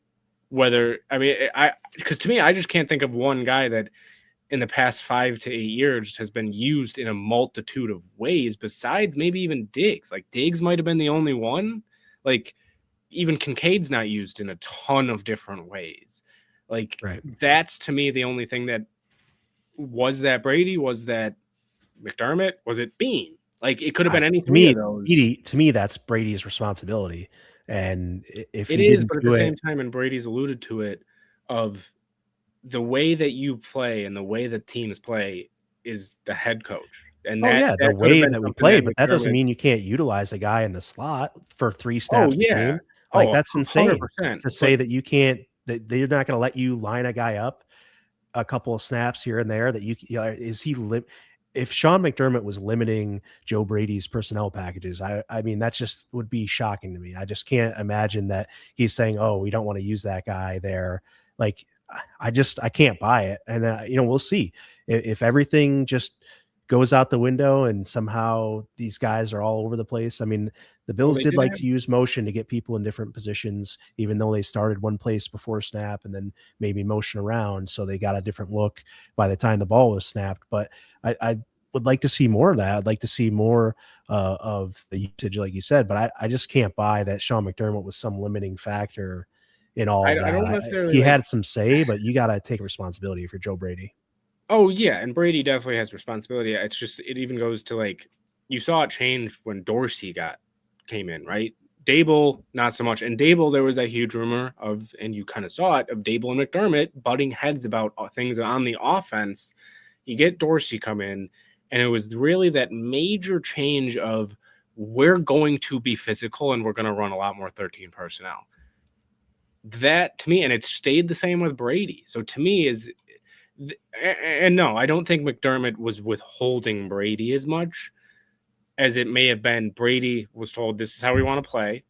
Speaker 2: whether, I mean, because to me, I just can't think of one guy that in the past 5 to 8 years has been used in a multitude of ways besides maybe even Diggs. Like, Diggs might have been the only one. Like, even Kincaid's not used in a ton of different ways. Like,
Speaker 1: right.
Speaker 2: That's to me the only thing that was that Brady, was that McDermott, was it Beane? Like, it could have been any three of those.
Speaker 1: To me, that's Brady's responsibility. And if
Speaker 2: it
Speaker 1: he
Speaker 2: is,
Speaker 1: didn't
Speaker 2: but at
Speaker 1: do
Speaker 2: the
Speaker 1: it,
Speaker 2: same time, and Brady's alluded to it, of the way that you play and the way that teams play is the head coach. And
Speaker 1: the
Speaker 2: that could have
Speaker 1: way
Speaker 2: been
Speaker 1: that we
Speaker 2: something
Speaker 1: play,
Speaker 2: that
Speaker 1: but that doesn't
Speaker 2: McDermott.
Speaker 1: mean you can't utilize a guy in the slot for 3
Speaker 2: Oh
Speaker 1: snaps a
Speaker 2: yeah,
Speaker 1: game. Like, that's insane
Speaker 2: 100%.
Speaker 1: to say that you can't, that they're not going to let you line a guy up a couple of snaps here and there, that if Sean McDermott was limiting Joe Brady's personnel packages, I mean, that just would be shocking to me. I just can't imagine that he's saying, oh, we don't want to use that guy there. Like, I can't buy it. And we'll see if everything just goes out the window and somehow these guys are all over the place. I mean, the Bills
Speaker 2: they
Speaker 1: did
Speaker 2: did
Speaker 1: like
Speaker 2: have-
Speaker 1: to use motion to get people in different positions, even though they started one place before snap and then maybe motion around. So they got a different look by the time the ball was snapped. But I would like to see more of that. I'd like to see more of the usage, like you said, but I just can't buy that Sean McDermott was some limiting factor in all of that.
Speaker 2: I don't necessarily
Speaker 1: he had some say, but you got to take responsibility for Joe Brady.
Speaker 2: Oh yeah, and Brady definitely has responsibility. It's just, it even goes to, like, you saw it change when Dorsey came in, right? Dable, not so much. And Dable, there was that huge rumor of, and you kind of saw it, of Dable and McDermott butting heads about things on the offense. You get Dorsey come in, and it was really that major change of we're going to be physical and we're going to run a lot more 13 personnel. That to me, and it stayed the same with Brady. So to me is, and no, I don't think McDermott was withholding Brady as much as it may have been. Brady was told, this is how we want to play.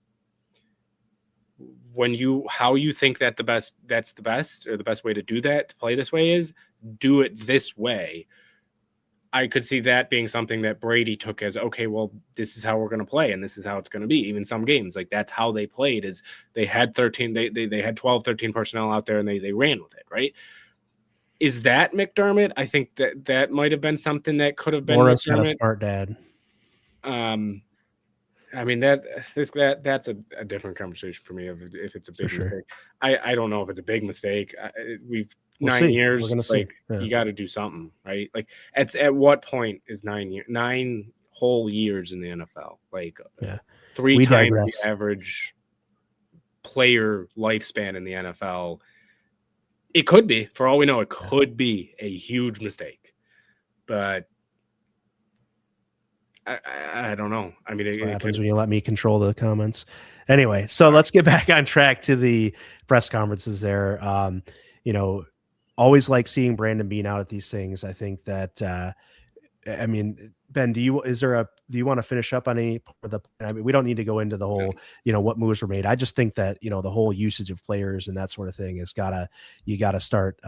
Speaker 2: How you think that's the best, or the best way to do that, to play this way, is do it this way. I could see that being something that Brady took as, okay, well, this is how we're going to play, and this is how it's going to be. Even some games, like that's how they played, is they had 13, they had 12, 13 personnel out there, and they ran with it, right? Is that McDermott? I think that might have been something that could have been
Speaker 1: Morris
Speaker 2: McDermott.
Speaker 1: got a smart dad.
Speaker 2: I mean, that's a different conversation for me if it's a big mistake. I don't know if it's a big mistake. We'll 9
Speaker 1: see.
Speaker 2: years. It's like you got to do something, right? Like at what point is 9 whole years in the NFL? Like 3 times the average player lifespan in the NFL. It could be, for all we know, it could be a huge mistake, but I don't know. I mean,
Speaker 1: it happens when you let me control the comments. Anyway, so let's get back on track to the press conferences there. Always like seeing Brandon Beane out at these things. I think that, I mean, Ben, do you want to finish up on any part of the, I mean, we don't need to go into the whole, what moves were made. I just think that, the whole usage of players and that sort of thing you gotta start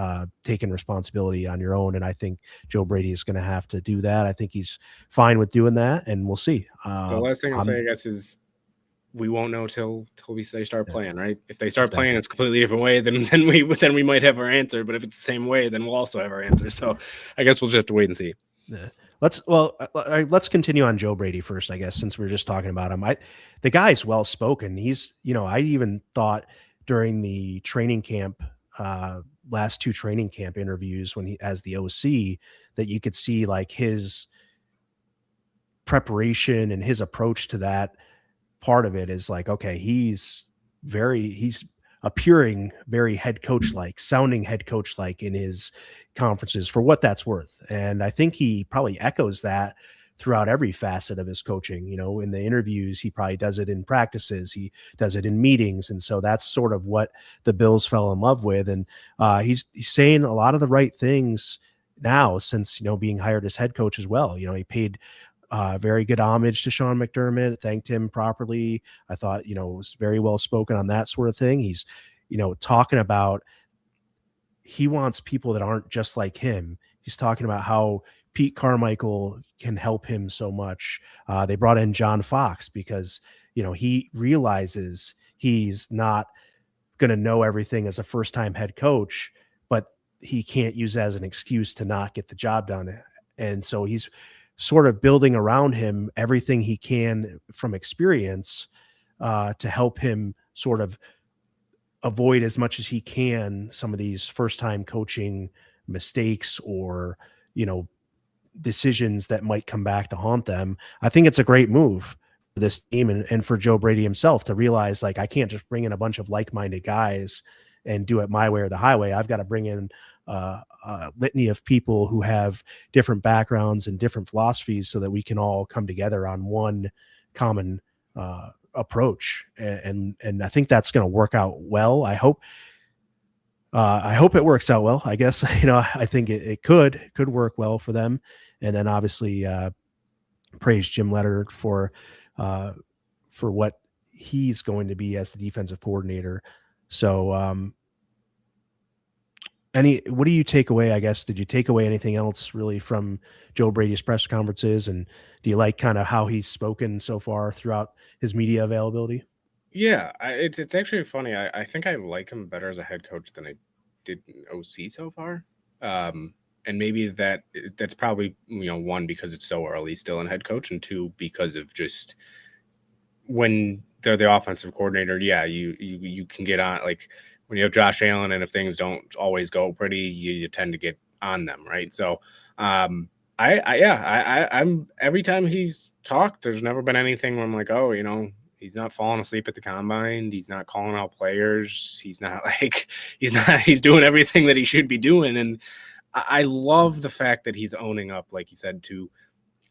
Speaker 1: taking responsibility on your own. And I think Joe Brady is going to have to do that. I think he's fine with doing that, and we'll see.
Speaker 2: The last thing I'll say, I guess, is we won't know till they start playing, right? If they start playing it's a completely different way, then we might have our answer. But if it's the same way, then we'll also have our answer. So I guess we'll just have to wait and see.
Speaker 1: Yeah. Let's continue on Joe Brady first, I guess, since we're just talking about him. The guy's well spoken. He's, I even thought during the training camp, last 2 training camp interviews when he as the OC, that you could see like his preparation and his approach to that part of it is like, okay, he's appearing very head coach like, sounding head coach like in his conferences, for what that's worth. And I think he probably echoes that throughout every facet of his coaching. In the interviews, he probably does it in practices, he does it in meetings. And so that's sort of what the Bills fell in love with. And he's saying a lot of the right things now since, being hired as head coach as well. He paid very good homage to Sean McDermott, thanked him properly. I thought, was very well spoken on that sort of thing. He's, talking about, he wants people that aren't just like him. He's talking about how Pete Carmichael can help him so much. They brought in John Fox because, he realizes he's not going to know everything as a first-time head coach, but he can't use that as an excuse to not get the job done. And so he's sort of building around him everything he can from experience to help him sort of avoid as much as he can some of these first-time coaching mistakes or, decisions that might come back to haunt them. I think it's a great move for this team and for Joe Brady himself to realize, like, I can't just bring in a bunch of like-minded guys and do it my way or the highway. I've got to bring in a litany of people who have different backgrounds and different philosophies so that we can all come together on one common approach. And I think that's going to work out well. I hope it works out well. I guess, I think it could work well for them. And then obviously praise Jim Leonard for what he's going to be as the defensive coordinator. So what do you take away? I guess, did you take away anything else really from Joe Brady's press conferences? And do you like kind of how he's spoken so far throughout his media availability?
Speaker 2: Yeah, it's actually funny. I think I like him better as a head coach than I did in OC so far. And maybe that's probably, one, because it's so early still in head coach, and 2, because of just when they're the offensive coordinator. Yeah, you can get on, like when you have Josh Allen, and if things don't always go pretty, you tend to get on them, right? So I'm every time he's talked, there's never been anything where I'm like, oh, He's not falling asleep at the combine. He's not calling out players. He's he's doing everything that he should be doing. And I love the fact that he's owning up, like he said, to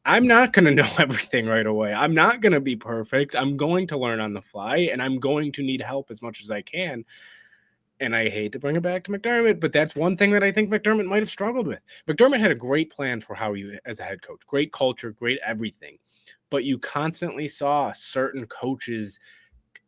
Speaker 2: I'm not going to know everything right away. I'm not going to be perfect. I'm going to learn on the fly, and I'm going to need help as much as I can. And I hate to bring it back to McDermott, but that's one thing that I think McDermott might have struggled with. McDermott had a great plan for how he, as a head coach, great culture, great everything. But you constantly saw certain coaches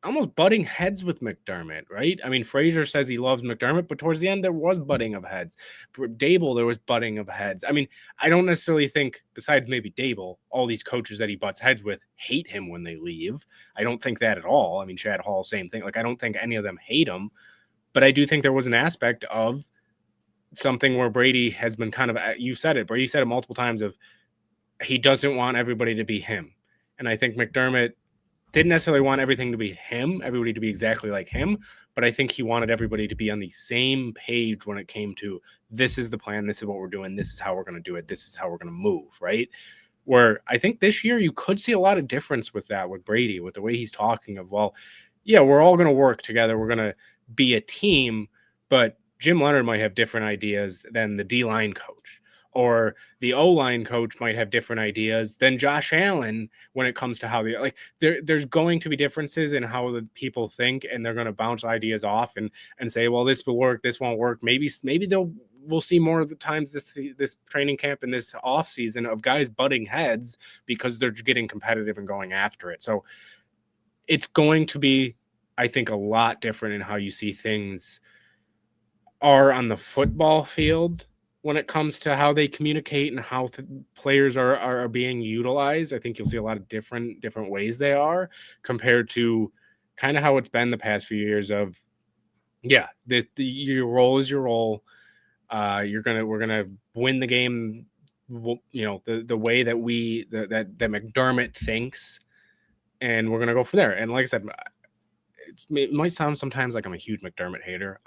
Speaker 2: almost butting heads with McDermott, right? I mean, Frazier says he loves McDermott, but towards the end, there was butting of heads. Dable, there was butting of heads. I mean, I don't necessarily think, besides maybe Dable, all these coaches that he butts heads with hate him when they leave. I don't think that at all. I mean, Chad Hall, same thing. Like, I don't think any of them hate him. But I do think there was an aspect of something where Brady has been kind of, you said it, Brady said it multiple times, of he doesn't want everybody to be him. And I think McDermott didn't necessarily want everything to be him, everybody to be exactly like him, but I think he wanted everybody to be on the same page when it came to this is the plan, this is what we're doing, this is how we're going to do it, this is how we're going to move, right? Where I think this year you could see a lot of difference with that, with Brady, with the way he's talking of, well, yeah, we're all going to work together, we're going to be a team, but Jim Leonard might have different ideas than the D-line coach, or the O-line coach might have different ideas than Josh Allen when it comes to how they like. There's going to be differences in how the people think, and they're going to bounce ideas off and say, well, this will work, this won't work. Maybe we'll see more of the times this training camp and this off season of guys butting heads because they're getting competitive and going after it. So it's going to be, I think, a lot different in how you see things are on the football field when it comes to how they communicate and how players are being utilized. I think you'll see a lot of different ways they are compared to kind of how it's been the past few years of, yeah, your role is your role. We're gonna win the game, you know, the way that that McDermott thinks, and we're gonna go from there. And like I said, it might sound sometimes like I'm a huge McDermott hater.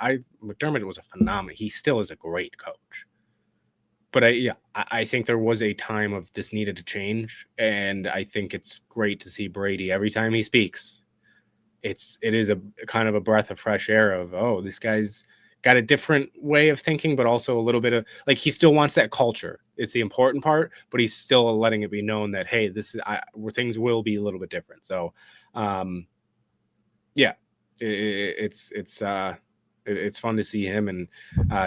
Speaker 2: McDermott was a phenomenal. He still is a great coach. But I think there was a time of this needed to change, and I think it's great to see Brady every time he speaks. It is a kind of a breath of fresh air of, oh, this guy's got a different way of thinking, but also a little bit of, like, he still wants that culture. It's the important part, but he's still letting it be known that, hey, this is where things will be a little bit different. So, yeah, it's fun to see him. And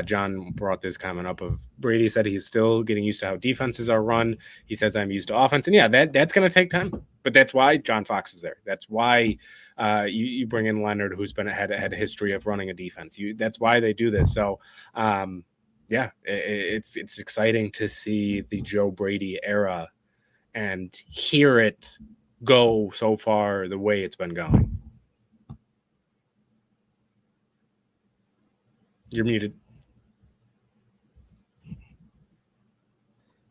Speaker 2: John brought this comment up of Brady said he's still getting used to how defenses are run. He says, I'm used to offense. And yeah, that's going to take time. But that's why John Fox is there. That's why you bring in Leonard, who's had a history of running a defense. That's why they do this. So, yeah, it's exciting to see the Joe Brady era and hear it go so far the way it's been going. You're muted.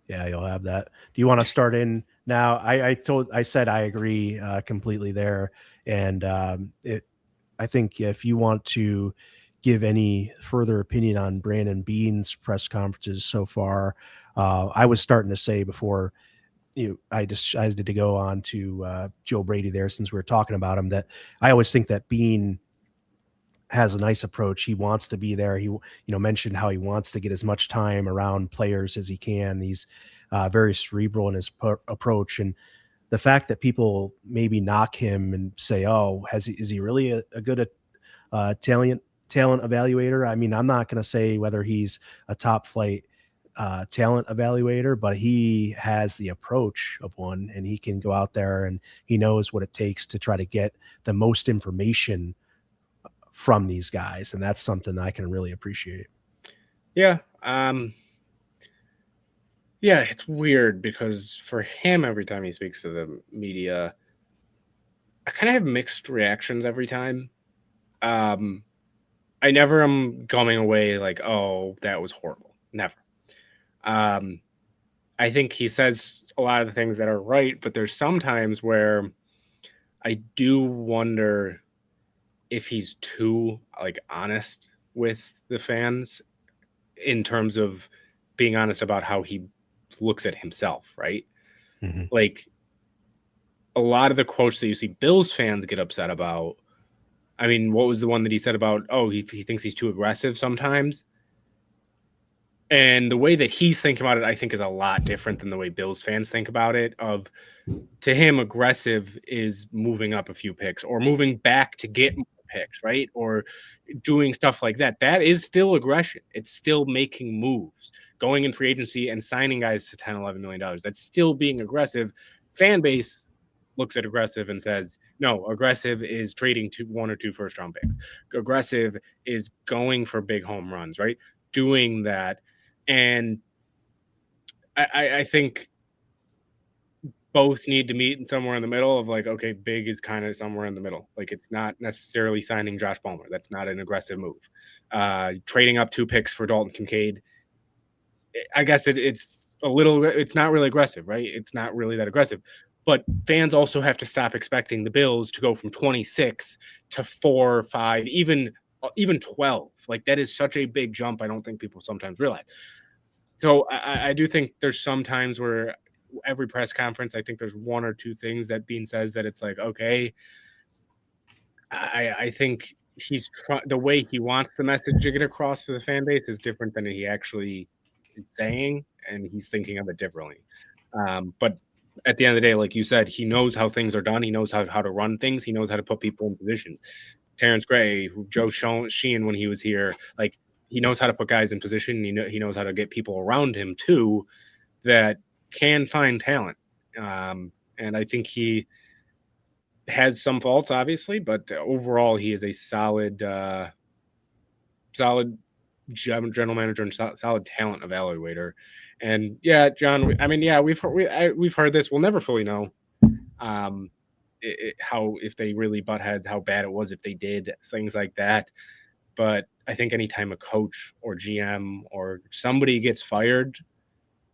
Speaker 1: Yeah, you'll have that. Do you want to start in now? I said I agree completely there, and I think if you want to give any further opinion on Brandon Beane's press conferences so far, I was starting to say before I decided to go on to Joe Brady there, since we were talking about him, that I always think that Beane has a nice approach. He wants to be there. He, mentioned how he wants to get as much time around players as he can. He's very cerebral in his approach. And the fact that people maybe knock him and say, oh, is he really a good talent evaluator? I mean, I'm not going to say whether he's a top flight talent evaluator, but he has the approach of one, and he can go out there and he knows what it takes to try to get the most information from these guys, and that's something I can really appreciate.
Speaker 2: Yeah. Yeah, it's weird because for him, every time he speaks to the media, I kind of have mixed reactions every time. I never am going away like, oh, that was horrible. Never. I think he says a lot of the things that are right, but there's some times where I do wonder if he's too honest with the fans in terms of being honest about how he looks at himself, right?
Speaker 1: Mm-hmm.
Speaker 2: Like a lot of the quotes that you see Bills fans get upset about. I mean, what was the one that he said about, he thinks he's too aggressive sometimes? And the way that he's thinking about it, I think, is a lot different than the way Bills fans think about it. To him, aggressive is moving up a few picks or moving back to get more picks, right? Or doing stuff like that. That is still aggression. It's still making moves, going in free agency and signing guys to $10, $11 million. That's still being aggressive. Fan base looks at aggressive and says, no, aggressive is trading 1 or 2 first-round picks. Aggressive is going for big home runs, right? Doing that. And I think both need to meet somewhere in the middle of like, okay, big is kind of somewhere in the middle. Like, it's not necessarily signing Josh Palmer. That's not an aggressive move. Trading up 2 picks for Dalton Kincaid, I guess it's not really aggressive, right? It's not really that aggressive. But fans also have to stop expecting the Bills to go from 26 to 4, 5, even 12. Like, that is such a big jump. I don't think people sometimes realize. So I do think there's some times where every press conference, I think there's 1 or 2 things that Beane says that it's like, okay, I think the way he wants the message to get across to the fan base is different than he actually is saying, and he's thinking of it differently. But at the end of the day, like you said, he knows how things are done. He knows how to run things. He knows how to put people in positions. Terrence Gray, Joe Sheehan when he was here, like, he knows how to put guys in position. He knows how to get people around him too that can find talent. And I think he has some faults, obviously, but overall he is a solid general manager and solid talent evaluator. And yeah, John, I mean, yeah, we've heard this. We'll never fully know how, if they really butt heads, how bad it was if they did things like that. But I think anytime a coach or GM or somebody gets fired,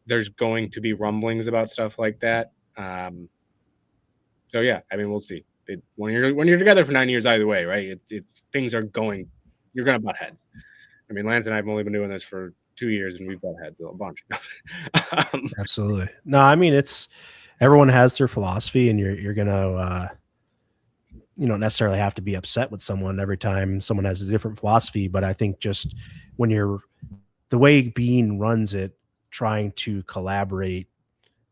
Speaker 2: there's going to be rumblings about stuff like that. So yeah, I mean, we'll see. When you're together for 9 years, either way, right? It's things are going. You're gonna butt heads. I mean, Lance and I have only been doing this for 2 years, and we've butt heads a bunch.
Speaker 1: Absolutely. No, I mean, everyone has their philosophy, and you're gonna you don't necessarily have to be upset with someone every time someone has a different philosophy. But I think just when the way Beane runs it, trying to collaborate,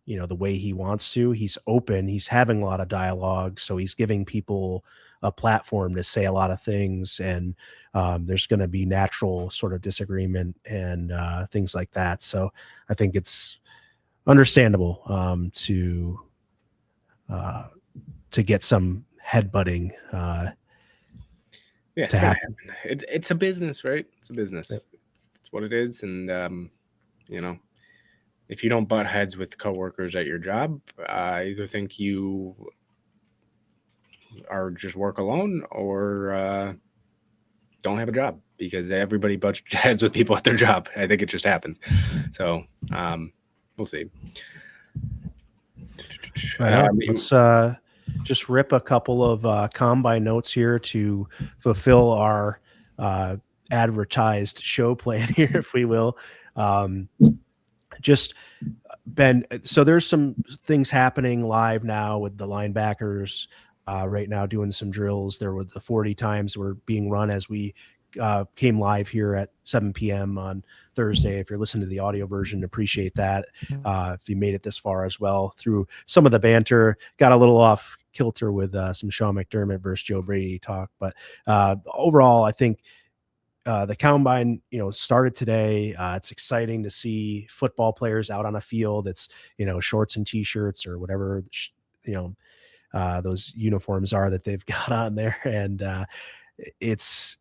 Speaker 1: the way he wants to, he's open, he's having a lot of dialogue. So he's giving people a platform to say a lot of things. And there's going to be natural sort of disagreement and things like that. So I think it's understandable to get some headbutting
Speaker 2: yeah, to happen. It's a business, right? It's a business. Yep. It's what it is. And if you don't butt heads with coworkers at your job, I either think you are just work alone or don't have a job, because everybody butts heads with people at their job. I think it just happens. So we'll see.
Speaker 1: Let's just rip a couple of combine notes here to fulfill our advertised show plan here, if we will. Just Ben, so there's some things happening live now with the linebackers right now doing some drills. There were the 40 times were being run as we came live here at 7 p.m. on Thursday. If you're listening to the audio version, appreciate that. If you made it this far as well through some of the banter, got a little off kilter with some Sean McDermott versus Joe Brady talk. But overall, I think the combine, started today. It's exciting to see football players out on a field. It's, shorts and t-shirts or whatever, those uniforms are that they've got on there. And it's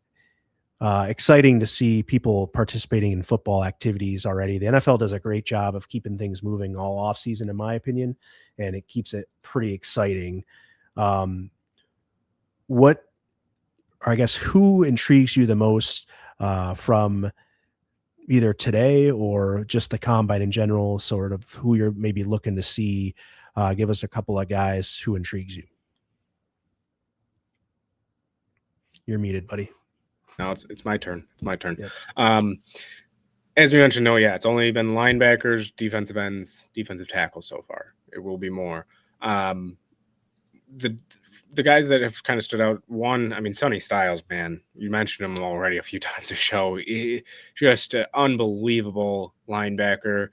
Speaker 1: exciting to see people participating in football activities already. The NFL does a great job of keeping things moving all off season, in my opinion, and it keeps it pretty exciting. Who intrigues you the most from either today or just the combine in general, sort of who you're maybe looking to see? Give us a couple of guys who intrigues you. You're muted, buddy.
Speaker 2: No, it's my turn. It's my turn.
Speaker 1: Yep.
Speaker 2: As we mentioned, it's only been linebackers, defensive ends, defensive tackles so far. It will be more. the guys that have kind of stood out, one, I mean, Sonny Styles, man, you mentioned him already a few times a show. Just an unbelievable linebacker.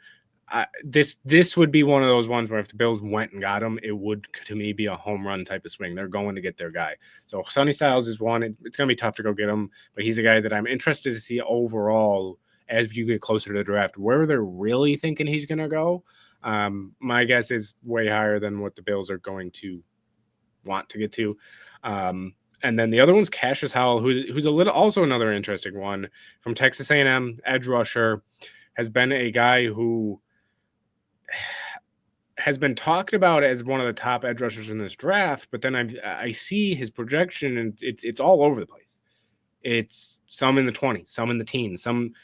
Speaker 2: This would be one of those ones where if the Bills went and got him, it would, to me, be a home run type of swing. They're going to get their guy. So Sonny Styles is one. It's going to be tough to go get him, but he's a guy that I'm interested to see overall as you get closer to the draft, where they're really thinking he's going to go. My guess is way higher than what the Bills are going to want to get to. And then the other one's Cashius Howell, who's also another interesting one from Texas A&M, edge rusher, has been a guy who has been talked about as one of the top edge rushers in this draft, but then I see his projection and it's all over the place. It's some in the 20s, some in the teens, some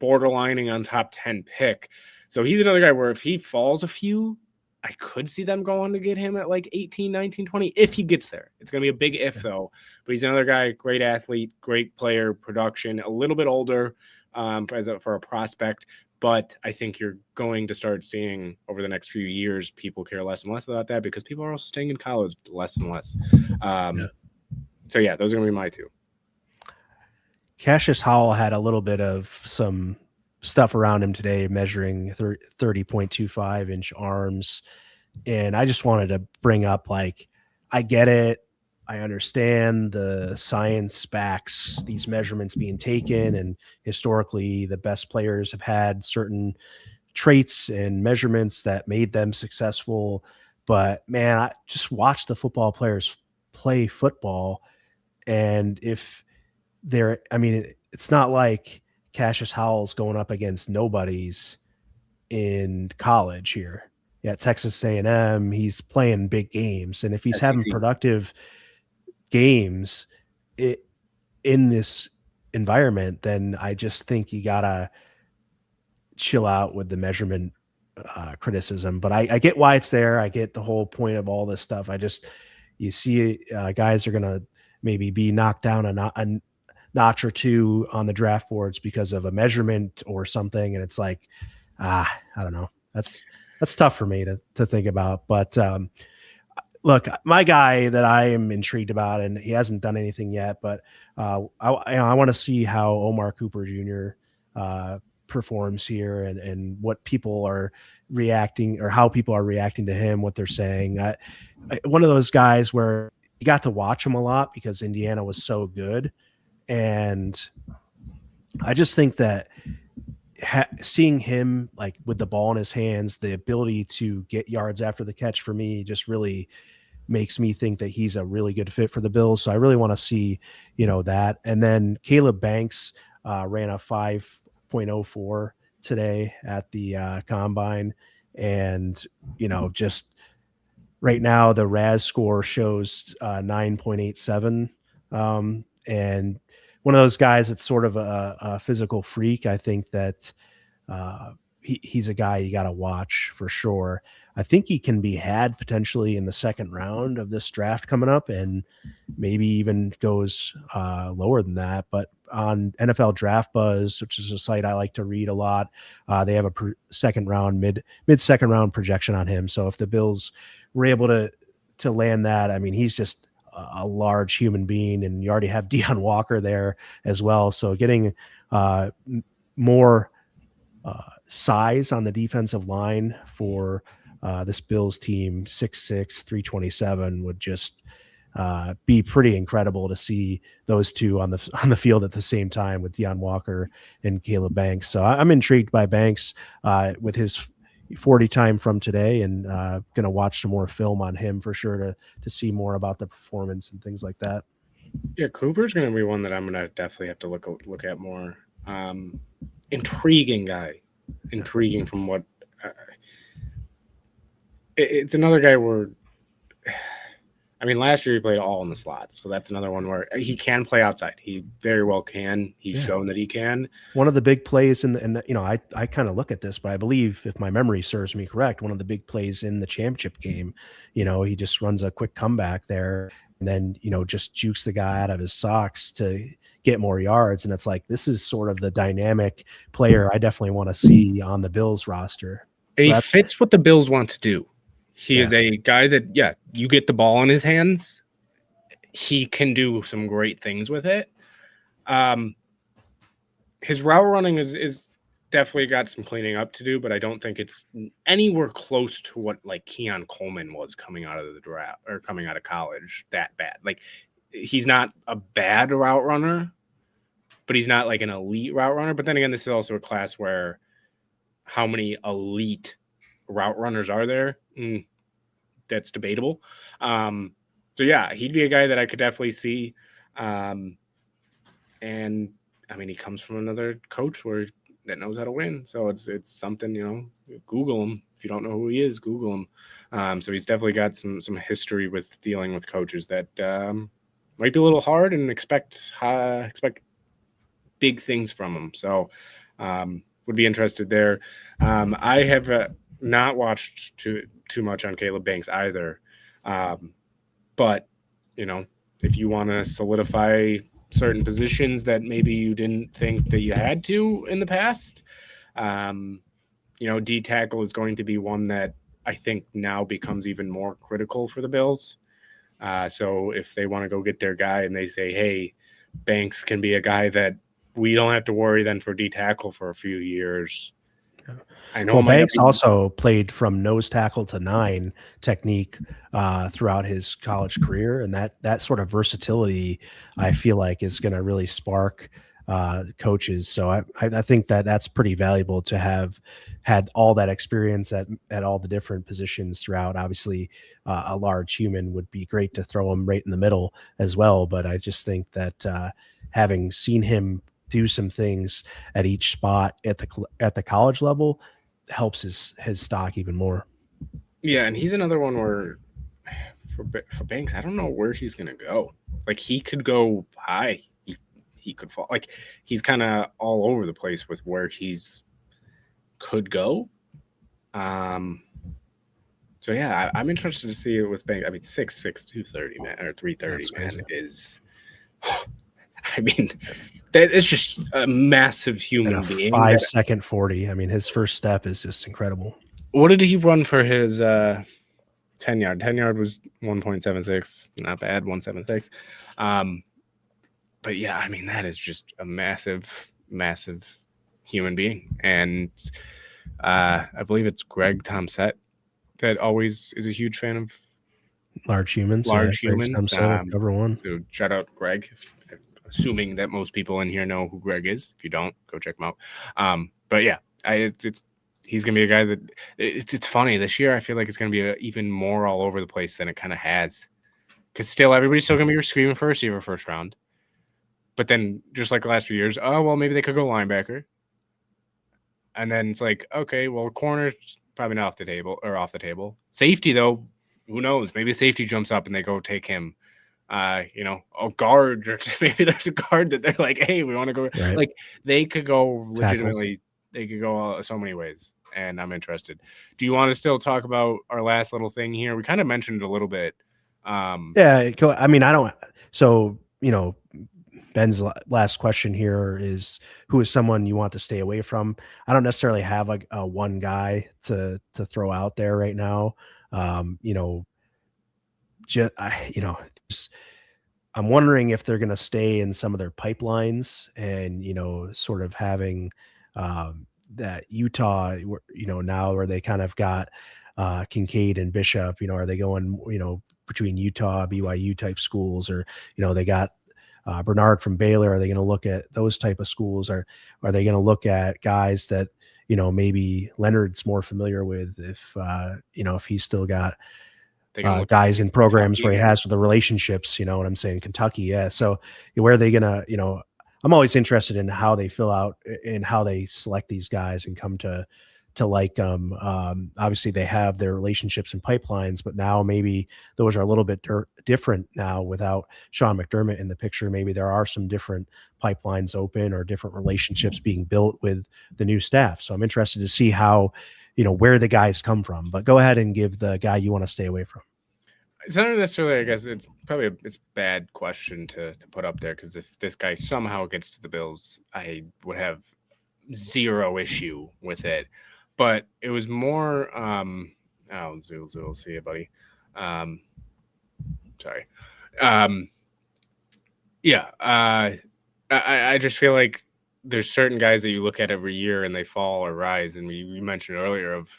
Speaker 2: borderlining on top 10 pick. So he's another guy where if he falls a few, I could see them going to get him at like 18, 19, 20, if he gets there. It's going to be a big if, though. But he's another guy, great athlete, great player, production, a little bit older for a prospect. But I think you're going to start seeing over the next few years, people care less and less about that because people are also staying in college less and less. So, yeah, those are going to be my two.
Speaker 1: Cashius Howell had a little bit of some stuff around him today, measuring 30.25 inch arms. And I just wanted to bring up, like, I get it. I understand the science backs these measurements being taken. And historically, the best players have had certain traits and measurements that made them successful. But man, I just watch the football players play football. And if they're, I mean, it's not like Cashius Howell's going up against nobodies in college here. Yeah, Texas A&M, he's playing big games, and if he's having productive games in this environment, then I just think you gotta chill out with the measurement criticism. But I get why it's there. I get the whole point of all this stuff. You see guys are gonna maybe be knocked down a notch or two on the draft boards because of a measurement or something. And it's like, I don't know. That's tough for me to think about. But look, my guy that I am intrigued about, and he hasn't done anything yet, but I want to see how Omar Cooper Jr. Performs here and what people are reacting, or how people are reacting to him, what they're saying. One of those guys where you got to watch him a lot because Indiana was so good. And I just think that seeing him, like, with the ball in his hands, the ability to get yards after the catch, for me just really makes me think that he's a really good fit for the Bills. So I really want to see, that. And then Caleb Banks ran a 5.04 today at the combine. And, just right now the RAS score shows 9.87. And one of those guys that's sort of a physical freak. I think that he's a guy you got to watch for sure. I think he can be had potentially in the second round of this draft coming up, and maybe even goes lower than that. But on NFL Draft Buzz, which is a site I like to read a lot, they have a mid second round projection on him. So if the Bills were able to land that, I mean, he's just a large human being, and you already have Deion Walker there as well. So getting more size on the defensive line for this Bills team, 6'6", 327, would just be pretty incredible to see those two on the field at the same time with Deion Walker and Caleb Banks. So I'm intrigued by Banks with his 40 time from today, and going to watch some more film on him for sure to see more about the performance and things like that.
Speaker 2: Yeah, Cooper's going to be one that I'm going to definitely have to look at more. Intriguing guy. Intriguing from what it's another guy where, I mean, last year he played all in the slot, so that's another one where he can play outside. He very well can. He's shown that he can.
Speaker 1: One of the big plays I kind of look at this, but I believe, if my memory serves me correct, one of the big plays in the championship game, he just runs a quick comeback there and then, just jukes the guy out of his socks to get more yards. And it's like, this is sort of the dynamic player I definitely want to see on the Bills roster.
Speaker 2: And he fits what the Bills want to do. He is a guy that, you get the ball in his hands. He can do some great things with it. His route running is definitely got some cleaning up to do, but I don't think it's anywhere close to what like Keon Coleman was coming out of the draft or coming out of college that bad. Like he's not a bad route runner, but he's not like an elite route runner. But then again, this is also a class where how many elite route runners are there? That's debatable. So yeah, he'd be a guy that I could definitely see. And I mean, he comes from another coach that knows how to win. So it's something, Google him. If you don't know who he is, Google him. So he's definitely got some history with dealing with coaches that might be a little hard and expect big things from him. So would be interested there. I have not watched too much on Caleb Banks either. But, if you want to solidify certain positions that maybe you didn't think that you had to in the past, D tackle is going to be one that I think now becomes even more critical for the Bills. So if they want to go get their guy and they say, hey, Banks can be a guy that we don't have to worry then for D tackle for a few years.
Speaker 1: I know. Well, Banks also played from nose tackle to 9 technique throughout his college career, and that sort of versatility, I feel like, is going to really spark coaches. So I think that's pretty valuable to have had all that experience at all the different positions throughout. Obviously, a large human would be great to throw him right in the middle as well, but I just think that having seen him do some things at each spot at the college level helps his stock even more.
Speaker 2: Yeah, and he's another one where for Banks, I don't know where he's going to go. Like he could go high, he could fall. Like he's kind of all over the place with where he's could go. So yeah, I'm interested to see it with Banks. I mean, 6'6", 230, man, or 330, man, is. I mean, that is just a massive human being.
Speaker 1: 5-second 40. I mean, his first step is just incredible.
Speaker 2: What did he run for his 10-yard? 10-yard was 1.76. Not bad, 1.76. But yeah, I mean, that is just a massive, massive human being. And I believe it's Greg Tomsett that always is a huge fan of
Speaker 1: large humans.
Speaker 2: Number one. So shout out Greg. Assuming that most people in here know who Greg is. If you don't, go check him out. But yeah, he's gonna be a guy that it's funny this year. I feel like it's gonna be even more all over the place than it kind of has, because still everybody's still gonna be screaming for receiver first round. But then just like the last few years, oh well, maybe they could go linebacker. And then it's like, okay, well, corner's probably not off the table. Safety though, who knows? Maybe safety jumps up and they go take him. A guard, or maybe there's a guard that they're like, hey, we want to go. Right. Like they could go legitimately. They could go so many ways, and I'm interested. Do you want to still talk about our last little thing here? We kind of mentioned it a little bit.
Speaker 1: Yeah, I mean, I don't. So Ben's last question here is, who is someone you want to stay away from? I don't necessarily have like a one guy to throw out there right now. I'm wondering if they're going to stay in some of their pipelines and, sort of having that Utah, now where they kind of got Kincaid and Bishop, are they going, between Utah, BYU type schools, or, they got Bernard from Baylor. Are they going to look at those type of schools? Or are they going to look at guys that, maybe Leonard's more familiar with if he's still got guys in programs Kentucky, where he has the relationships, you know what I'm saying? Kentucky. Yeah. So where are they going to, I'm always interested in how they fill out and how they select these guys and come to like them. Obviously they have their relationships and pipelines, but now maybe those are a little bit different now without Sean McDermott in the picture. Maybe there are some different pipelines open or different relationships being built with the new staff. So I'm interested to see how, where the guys come from, but go ahead and give the guy you want to stay away from.
Speaker 2: It's not necessarily, I guess it's probably it's a bad question to put up there, because if this guy somehow gets to the Bills, I would have zero issue with it. But it was more Oh, Zool, see you, buddy. Sorry. Yeah. I just feel like there's certain guys that you look at every year and they fall or rise. And you mentioned earlier of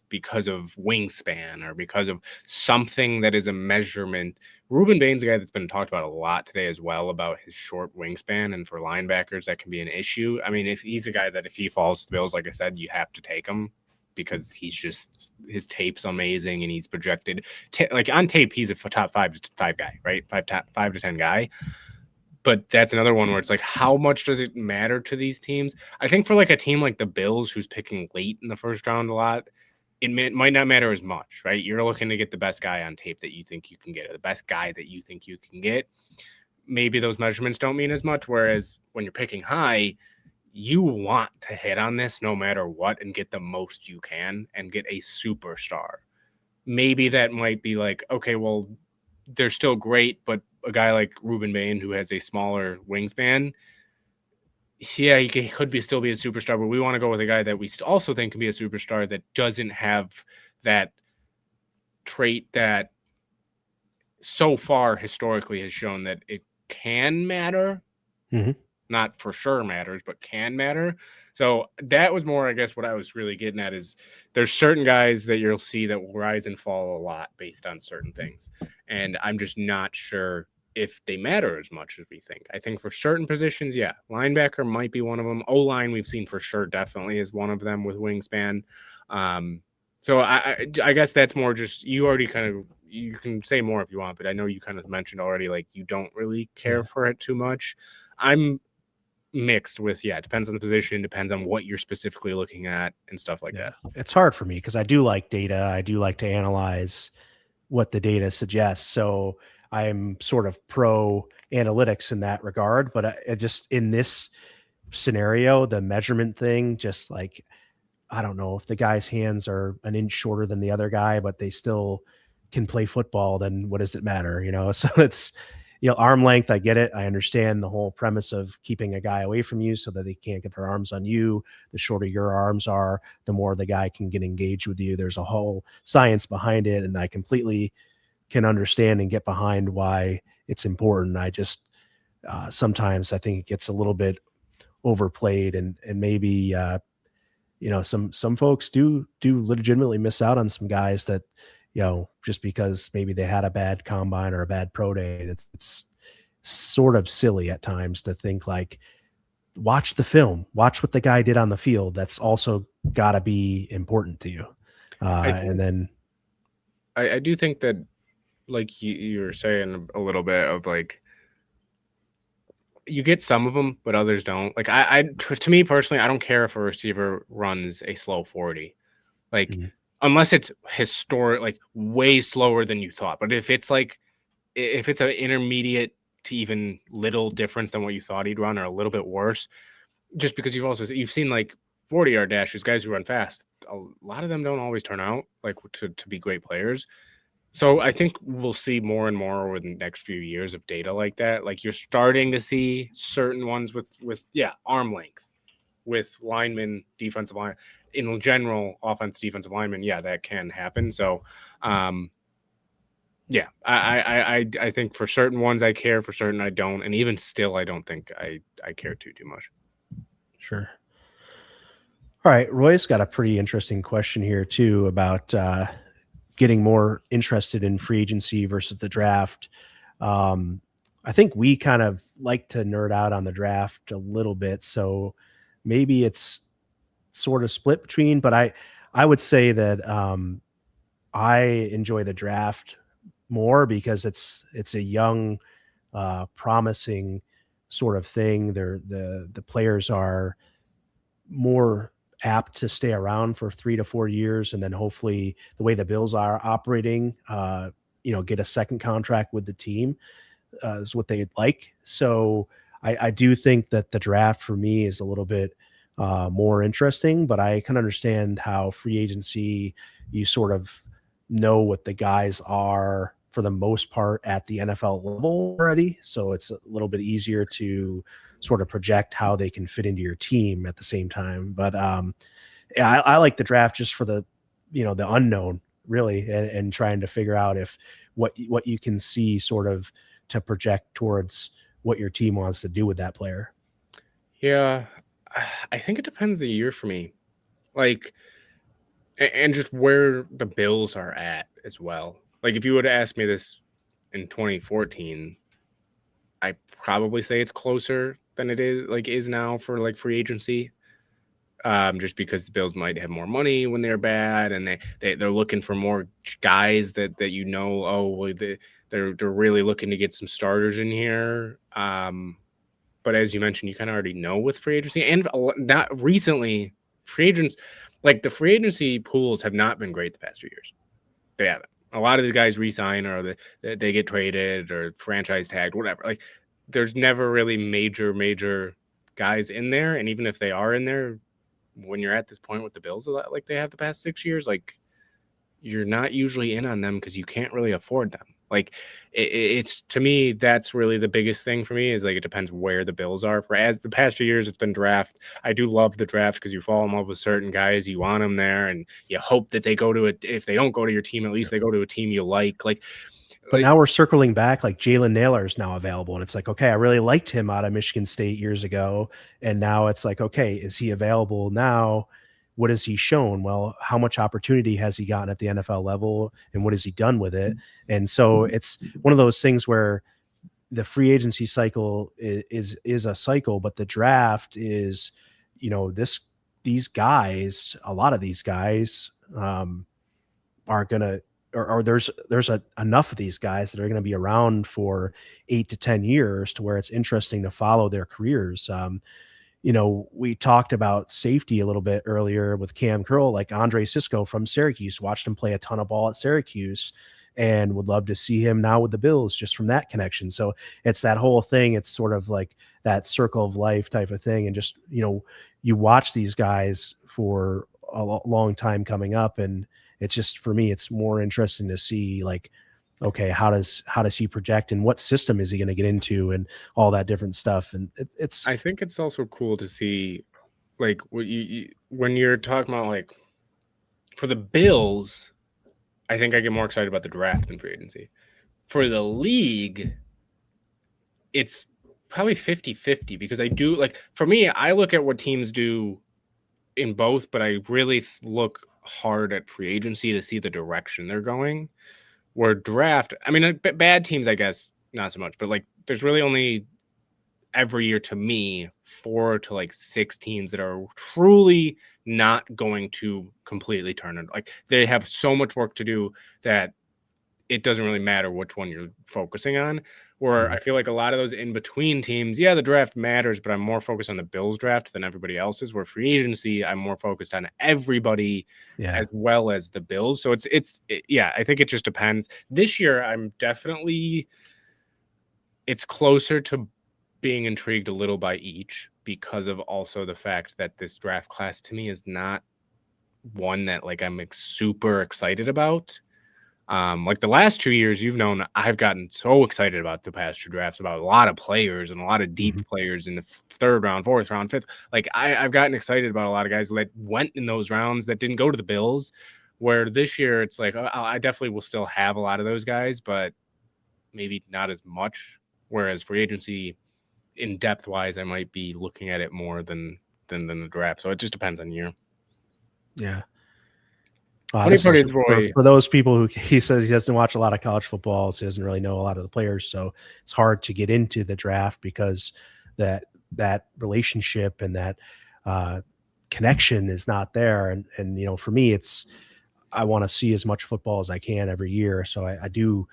Speaker 2: because of wingspan or because of something that is a measurement. Ruben Bain's a guy that's been talked about a lot today as well, about his short wingspan, and for linebackers that can be an issue. I mean, if he's a guy that if he falls to the Bills, like I said, you have to take him because he's just, his tape's amazing and he's projected like on tape he's a top 5 guy, right? 5 to 10 guy. But that's another one where it's like, how much does it matter to these teams? I think for like a team like the Bills, who's picking late in the first round a lot, it might not matter as much, right? You're looking to get the best guy on tape that you think you can get, or the best guy that you think you can get. Maybe those measurements don't mean as much. Whereas when you're picking high, you want to hit on this no matter what and get the most you can and get a superstar. Maybe that might be like, okay, well, they're still great, but a guy like Ruben Bain, who has a smaller wingspan, yeah, he could still be a superstar, but we want to go with a guy that we also think can be a superstar that doesn't have that trait that so far historically has shown that it can matter.
Speaker 1: Mm-hmm.
Speaker 2: Not for sure matters, but can matter. So that was more, I guess, what I was really getting at is there's certain guys that you'll see that will rise and fall a lot based on certain things. And I'm just not sure if they matter as much as we think. I think for certain positions, yeah, linebacker might be one of them. O-line we've seen for sure definitely is one of them with wingspan. So I guess that's more just, you already kind of, you can say more if you want, but I know you kind of mentioned already, like you don't really care for it too much. I'm mixed with, it depends on the position, depends on what you're specifically looking at and stuff like that.
Speaker 1: It's hard for me because I do like data. I do like to analyze what the data suggests. So I'm sort of pro analytics in that regard, but I just in this scenario, the measurement thing, just like, I don't know if the guy's hands are an inch shorter than the other guy, but they still can play football, then what does it matter? So it's, arm length. I get it. I understand the whole premise of keeping a guy away from you so that they can't get their arms on you. The shorter your arms are, the more the guy can get engaged with you. There's a whole science behind it. And I completely can understand and get behind why it's important. I just, sometimes I think it gets a little bit overplayed and maybe, some folks do legitimately miss out on some guys that, just because maybe they had a bad combine or a bad pro day. It's sort of silly at times to think like, watch the film, watch what the guy did on the field. That's also got to be important to you. And then
Speaker 2: I do think that, like you were saying a little bit of like, you get some of them, but others don't. Like to me personally, I don't care if a receiver runs a slow 40, like unless it's historic, like way slower than you thought. But if it's an intermediate to even little difference than what you thought he'd run, or a little bit worse, just because you've seen like 40-yard dashes, guys who run fast, a lot of them don't always turn out like to be great players. So I think we'll see more and more over the next few years of data like that. Like you're starting to see certain ones with arm length, with linemen, defensive line, in general, offense, defensive linemen. Yeah, that can happen. So, I think for certain ones I care, for certain I don't, and even still, I don't think I care too much.
Speaker 1: Sure. All right, Roy's got a pretty interesting question here too about getting more interested in free agency versus the draft. I think we kind of like to nerd out on the draft a little bit, so maybe it's sort of split between, but I would say that I enjoy the draft more because it's a young, promising sort of thing. The players are more apt to stay around for 3 to 4 years, and then hopefully the way the Bills are operating, get a second contract with the team is what they'd like. So I do think that the draft for me is a little bit more interesting, but I can understand how free agency, you sort of know what the guys are for the most part at the NFL level already. So it's a little bit easier to sort of project how they can fit into your team at the same time. But I like the draft just for the, the unknown really, and trying to figure out if what you can see sort of to project towards what your team wants to do with that player.
Speaker 2: Yeah, I think it depends the year for me. Like, and just where the Bills are at as well. Like, if you would have asked me this in 2014, I probably say it's closer than it is now for like free agency. Just because the Bills might have more money when they're bad, and they're looking for more guys that well, they're really looking to get some starters in here. But as you mentioned, you kind of already know with free agency, and not recently, free agents, like the free agency pools have not been great the past 2 years. They haven't. A lot of the guys resign, or they get traded or franchise tagged, whatever. Like, there's never really major guys in there, and even if they are in there, when you're at this point with the Bills, like they have the past 6 years, like you're not usually in on them because you can't really afford them. Like it's to me, that's really the biggest thing for me is like it depends where the Bills are. For as the past few years, it's been draft. I do love the draft because you fall in love with certain guys, you want them there, and you hope that they go to it. If they don't go to your team, at least they go to a team you like.
Speaker 1: But now we're circling back, like Jalen Naylor is now available. And it's like, okay, I really liked him out of Michigan State years ago. And now it's like, okay, is he available now? What has he shown? Well, how much opportunity has he gotten at the NFL level, and what has he done with it? And so it's one of those things where the free agency cycle is a cycle, but the draft is, these guys, a lot of these guys are going to, or there's enough of these guys that are going to be around for 8 to 10 years to where it's interesting to follow their careers. We talked about safety a little bit earlier with Cam Curl, like Andre Sisco from Syracuse. Watched him play a ton of ball at Syracuse and would love to see him now with the Bills just from that connection. So it's that whole thing. It's sort of like that circle of life type of thing. And just, you watch these guys for a long time coming up, and it's just, for me, it's more interesting to see, like, okay, how does he project, and what system is he going to get into, and all that different stuff. And
Speaker 2: I think it's also cool to see, like, what when you're talking about, like, for the Bills, I think I get more excited about the draft than free agency. For the league, it's probably 50-50 because I do, like, for me, I look at what teams do in both, but I really look hard at free agency to see the direction they're going. Where draft, I mean, bad teams, I guess, not so much, but like there's really only every year to me 4 to like 6 teams that are truly not going to completely turn it. Like they have so much work to do that it doesn't really matter which one you're focusing on. Where I feel like a lot of those in between teams, yeah, the draft matters, but I'm more focused on the Bills draft than everybody else's. Where free agency, I'm more focused on everybody as well as the Bills. So yeah, I think it just depends. This year, I'm definitely, it's closer to being intrigued a little by each because of also the fact that this draft class to me is not one that like I'm like super excited about. Like the last 2 years, you've known I've gotten so excited about the past 2 drafts, about a lot of players and a lot of deep players in the 3rd round, 4th round, 5th. Like I've gotten excited about a lot of guys that went in those rounds that didn't go to the Bills. Where this year it's like I definitely will still have a lot of those guys, but maybe not as much. Whereas free agency, in depth wise, I might be looking at it more than the draft. So it just depends on year.
Speaker 1: Yeah. For those people who he says he doesn't watch a lot of college football, so he doesn't really know a lot of the players. So it's hard to get into the draft because that relationship and that connection is not there. And for me, I want to see as much football as I can every year. So I do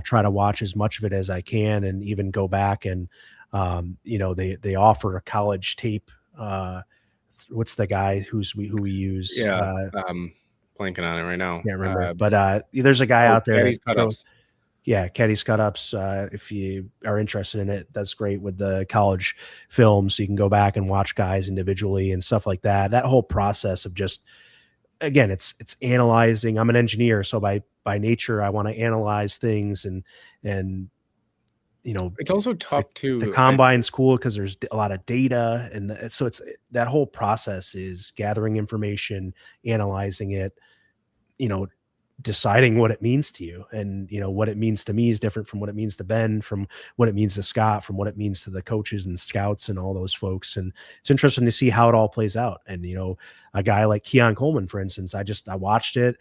Speaker 1: try to watch as much of it as I can, and even go back and they offer a college tape. What's the guy who we use?
Speaker 2: Yeah. Blanking on it right now.
Speaker 1: Can't remember, but there's a guy out there.
Speaker 2: Caddy's cut-ups.
Speaker 1: Caddy's cut-ups. If you are interested in it, that's great with the college film. So you can go back and watch guys individually and stuff like that. That whole process of just, again, it's analyzing. I'm an engineer, so by nature, I want to analyze things and
Speaker 2: it's also tough too.
Speaker 1: The combine's cool because there's a lot of data, and so it's that whole process is gathering information, analyzing it, deciding what it means to you. And, what it means to me is different from what it means to Ben, from what it means to Scott, from what it means to the coaches and scouts and all those folks. And it's interesting to see how it all plays out. And, a guy like Keon Coleman, for instance, I watched it.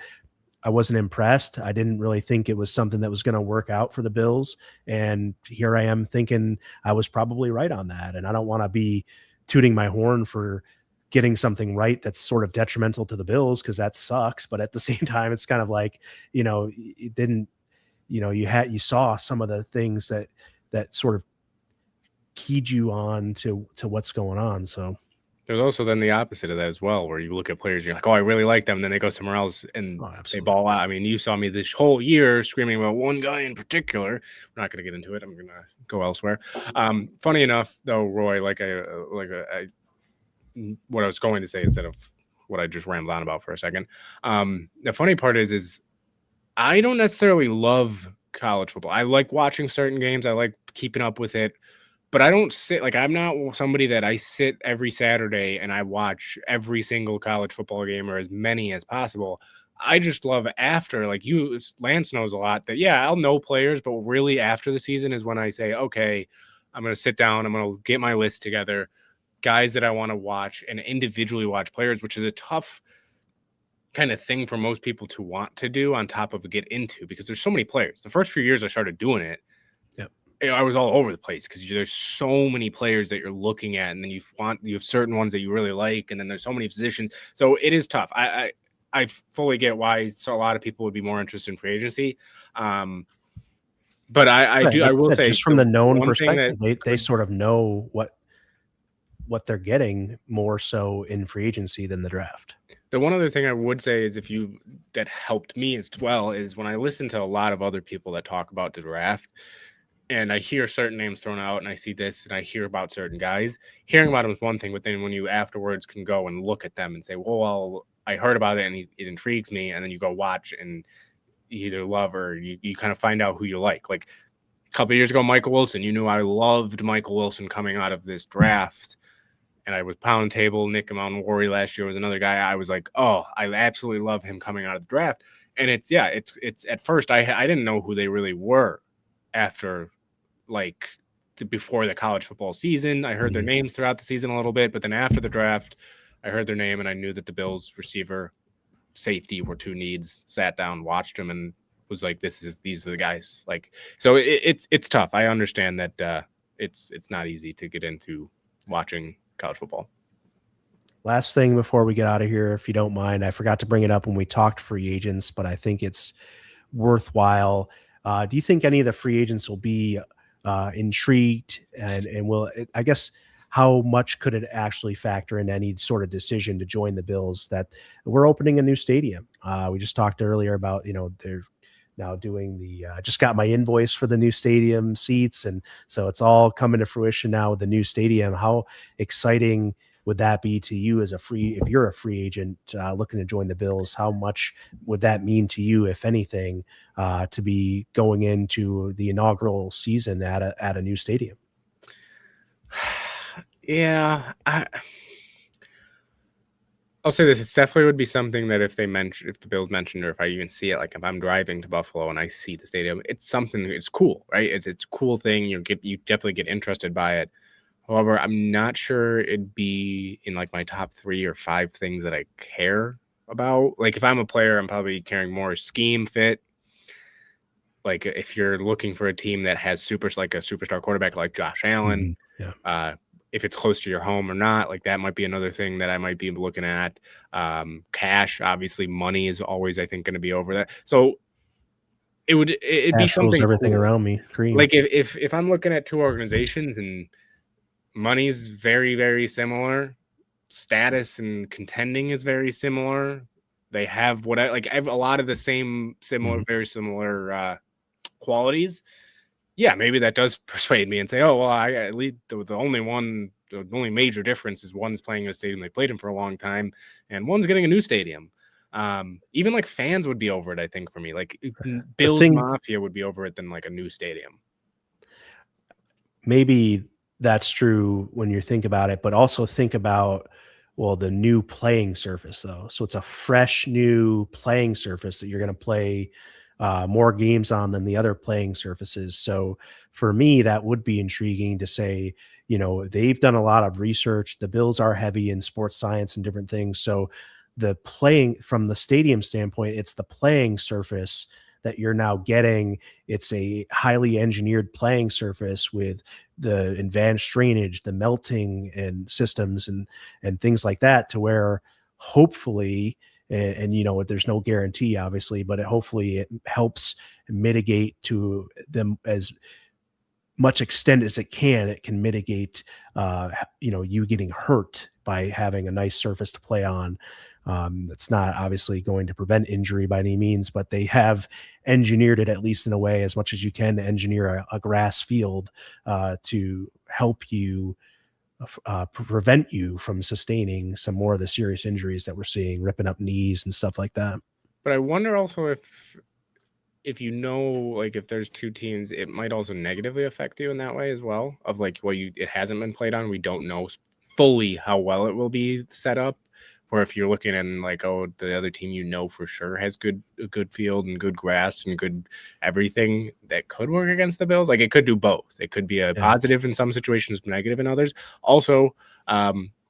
Speaker 1: I wasn't impressed. I didn't really think it was something that was going to work out for the Bills. And here I am thinking I was probably right on that. And I don't want to be tooting my horn for getting something right that's sort of detrimental to the Bills, because that sucks. But at the same time, it's kind of like, it didn't, you saw some of the things that sort of keyed you on to what's going on. So
Speaker 2: there's also then the opposite of that as well, where you look at players, you're like, oh, I really like them. And then they go somewhere else and they ball out. I mean, you saw me this whole year screaming about one guy in particular. We're not going to get into it. I'm going to go elsewhere. Funny enough, though, Roy, what I was going to say instead of what I just rambled on about for a second. The funny part is I don't necessarily love college football. I like watching certain games. I like keeping up with it. But I don't sit, like, I'm not somebody that I sit every Saturday and I watch every single college football game or as many as possible. I just love after, like Lance knows a lot that, yeah, I'll know players, but really after the season is when I say, okay, I'm going to sit down, I'm going to get my list together, guys that I want to watch and individually watch players, which is a tough kind of thing for most people to want to do on top of get into, because there's so many players. The first few years I started doing it, I was all over the place because there's so many players that you're looking at, and then you have certain ones that you really like, and then there's so many positions. So it is tough. I fully get why a lot of people would be more interested in free agency. But I will say,
Speaker 1: just from the known perspective, they sort of know what they're getting more so in free agency than the draft.
Speaker 2: The one other thing I would say is that helped me as well is when I listen to a lot of other people that talk about the draft, and I hear certain names thrown out and I see this and I hear about certain guys, hearing about them is one thing, but then when you afterwards can go and look at them and say, well, I heard about it and it intrigues me. And then you go watch and you either love or you kind of find out who you like. Like a couple of years ago, Michael Wilson, you knew I loved Michael Wilson coming out of this draft. And I was pound table. Nick Mountain Warrior last year was another guy. I was like, oh, I absolutely love him coming out of the draft. And it's at first I didn't know who they really were after before the college football season. I heard their names throughout the season a little bit, but then after the draft, I heard their name and I knew that the Bills receiver, safety were two needs, sat down, watched them and was like, these are the guys. Like, so it's tough. I understand that it's not easy to get into watching college football.
Speaker 1: Last thing before we get out of here, if you don't mind, I forgot to bring it up when we talked free agents, but I think it's worthwhile. Do you think any of the free agents will be intrigued and will, I guess, how much could it actually factor in any sort of decision to join the Bills that we're opening a new stadium? We just talked earlier about, they're now doing just got my invoice for the new stadium seats. And so it's all coming to fruition now with the new stadium. How exciting would that be to you if you're a free agent looking to join the Bills? How much would that mean to you, if anything, to be going into the inaugural season at a new stadium?
Speaker 2: Yeah, I'll say this: it definitely would be something that if the Bills mentioned, or if I even see it, like if I'm driving to Buffalo and I see the stadium, it's something. It's cool, right? It's a cool thing. You definitely get interested by it. However, I'm not sure it'd be in like my top 3 or 5 things that I care about. Like if I'm a player, I'm probably caring more scheme fit. Like if you're looking for a team that has a superstar quarterback like Josh Allen, if it's close to your home or not, like that might be another thing that I might be looking at. Cash, obviously, money is always, I think, going to be over that. So it'd be something.
Speaker 1: Everything cool around me. Green.
Speaker 2: Like if I'm looking at two organizations and money's very, very similar, status and contending is very similar. They have I have a lot of the same very similar qualities. Yeah, maybe that does persuade me and say, oh, well, at least the only major difference is one's playing in a stadium they played in for a long time, and one's getting a new stadium. Even like fans would be over it, I think, for me. Like Bills Mafia would be over it than like a new stadium.
Speaker 1: Maybe that's true when you think about it, but also think about Well, the new playing surface, though. So it's a fresh new playing surface that you're going to play more games on than the other playing surfaces. So for me, that would be intriguing to say, they've done a lot of research. The Bills are heavy in sports science and different things. So the playing from the stadium standpoint, it's the playing surface that you're now getting. It's a highly engineered playing surface with the advanced drainage, the melting and systems and things like that, to where hopefully, and there's no guarantee obviously, but hopefully it helps mitigate to them as much extent as it can mitigate you getting hurt by having a nice surface to play on. It's not obviously going to prevent injury by any means, but they have engineered it, at least in a way, as much as you can engineer a grass field to help you prevent you from sustaining some more of the serious injuries that we're seeing, ripping up knees and stuff like that.
Speaker 2: But I wonder also if if there's two teams, it might also negatively affect you in that way as well, of it hasn't been played on. We don't know fully how well it will be set up. Or if you're looking at the other team, for sure has a good field and good grass and good everything, that could work against the Bills. It could do both. It could be a positive in some situations, negative in others. Also,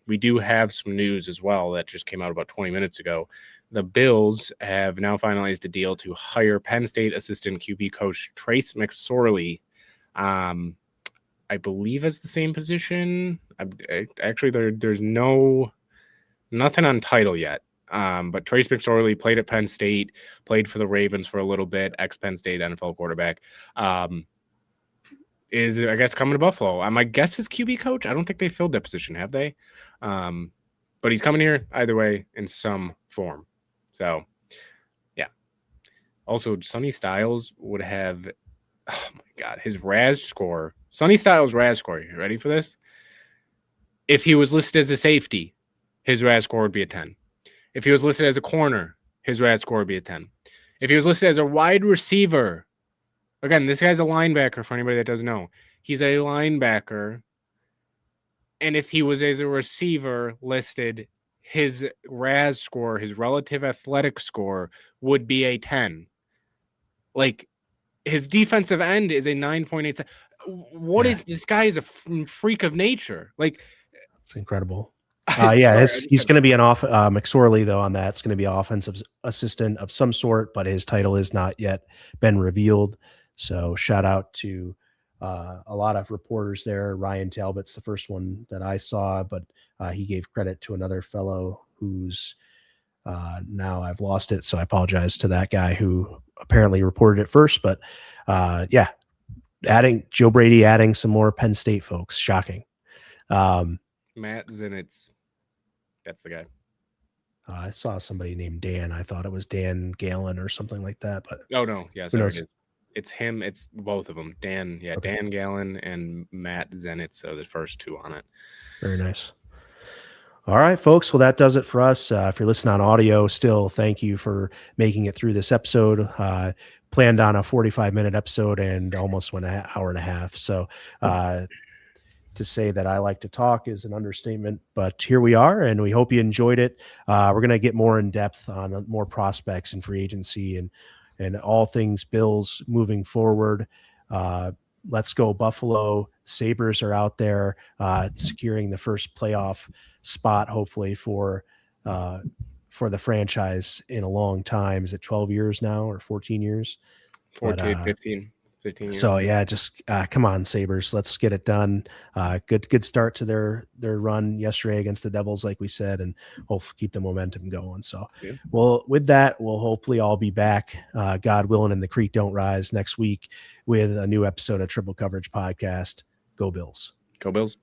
Speaker 2: we do have some news as well that just came out about 20 minutes ago. The Bills have now finalized a deal to hire Penn State assistant QB coach Trace McSorley. I believe as the same position. Actually, there's nothing on title yet. But Trace McSorley played at Penn State, played for the Ravens for a little bit, ex-Penn State NFL quarterback. Is, I guess, coming to Buffalo. My guess is QB coach. I don't think they filled that position, have they? But he's coming here either way in some form. So, yeah. Also, Sonny Styles would have, oh my God, his RAS score. Sonny Styles' RAS score. You ready for this? If he was listed as a safety, his RAS score would be a 10. If he was listed as a corner, his RAS score would be a 10. If he was listed as a wide receiver, again, this guy's a linebacker for anybody that doesn't know. He's a linebacker. And if he was as a receiver listed, his RAS score, his relative athletic score, would be a 10. His defensive end is a 9.8. What is this guy? Is a freak of nature.
Speaker 1: It's incredible. He's going to be an McSorley though on that. It's going to be an offensive assistant of some sort, but his title is not yet been revealed. So shout out to a lot of reporters there. Ryan Talbot's the first one that I saw, but he gave credit to another fellow who's now I've lost it. So I apologize to that guy who apparently reported it first, but Joe Brady adding some more Penn State folks. Shocking.
Speaker 2: Matt Zenitz. That's the guy.
Speaker 1: I saw somebody named Dan. I thought it was Dan Gallon or something like that. But
Speaker 2: oh no, yeah, sorry, it is. It's him. It's both of them. Dan, okay. Dan Gallon and Matt Zenitz are the first two on it.
Speaker 1: Very nice. All right, folks. Well, that does it for us. If you're listening on audio, still thank you for making it through this episode. Planned on a 45-minute episode and almost went an hour and a half. So to say that I like to talk is an understatement, but here we are, and we hope you enjoyed it. We're going to get more in depth on more prospects and free agency and all things Bills moving forward. Let's go Buffalo. Sabres are out there securing the first playoff spot, hopefully for the franchise in a long time. Is it 12 years now or 14 years?
Speaker 2: 14, 15 years.
Speaker 1: So yeah, just come on, Sabres. Let's get it done. Good start to their run yesterday against the Devils, like we said, and hopefully keep the momentum going. So, Well, with that, we'll hopefully all be back, God willing, and the creek don't rise next week with a new episode of Triple Coverage Podcast. Go Bills.
Speaker 2: Go Bills.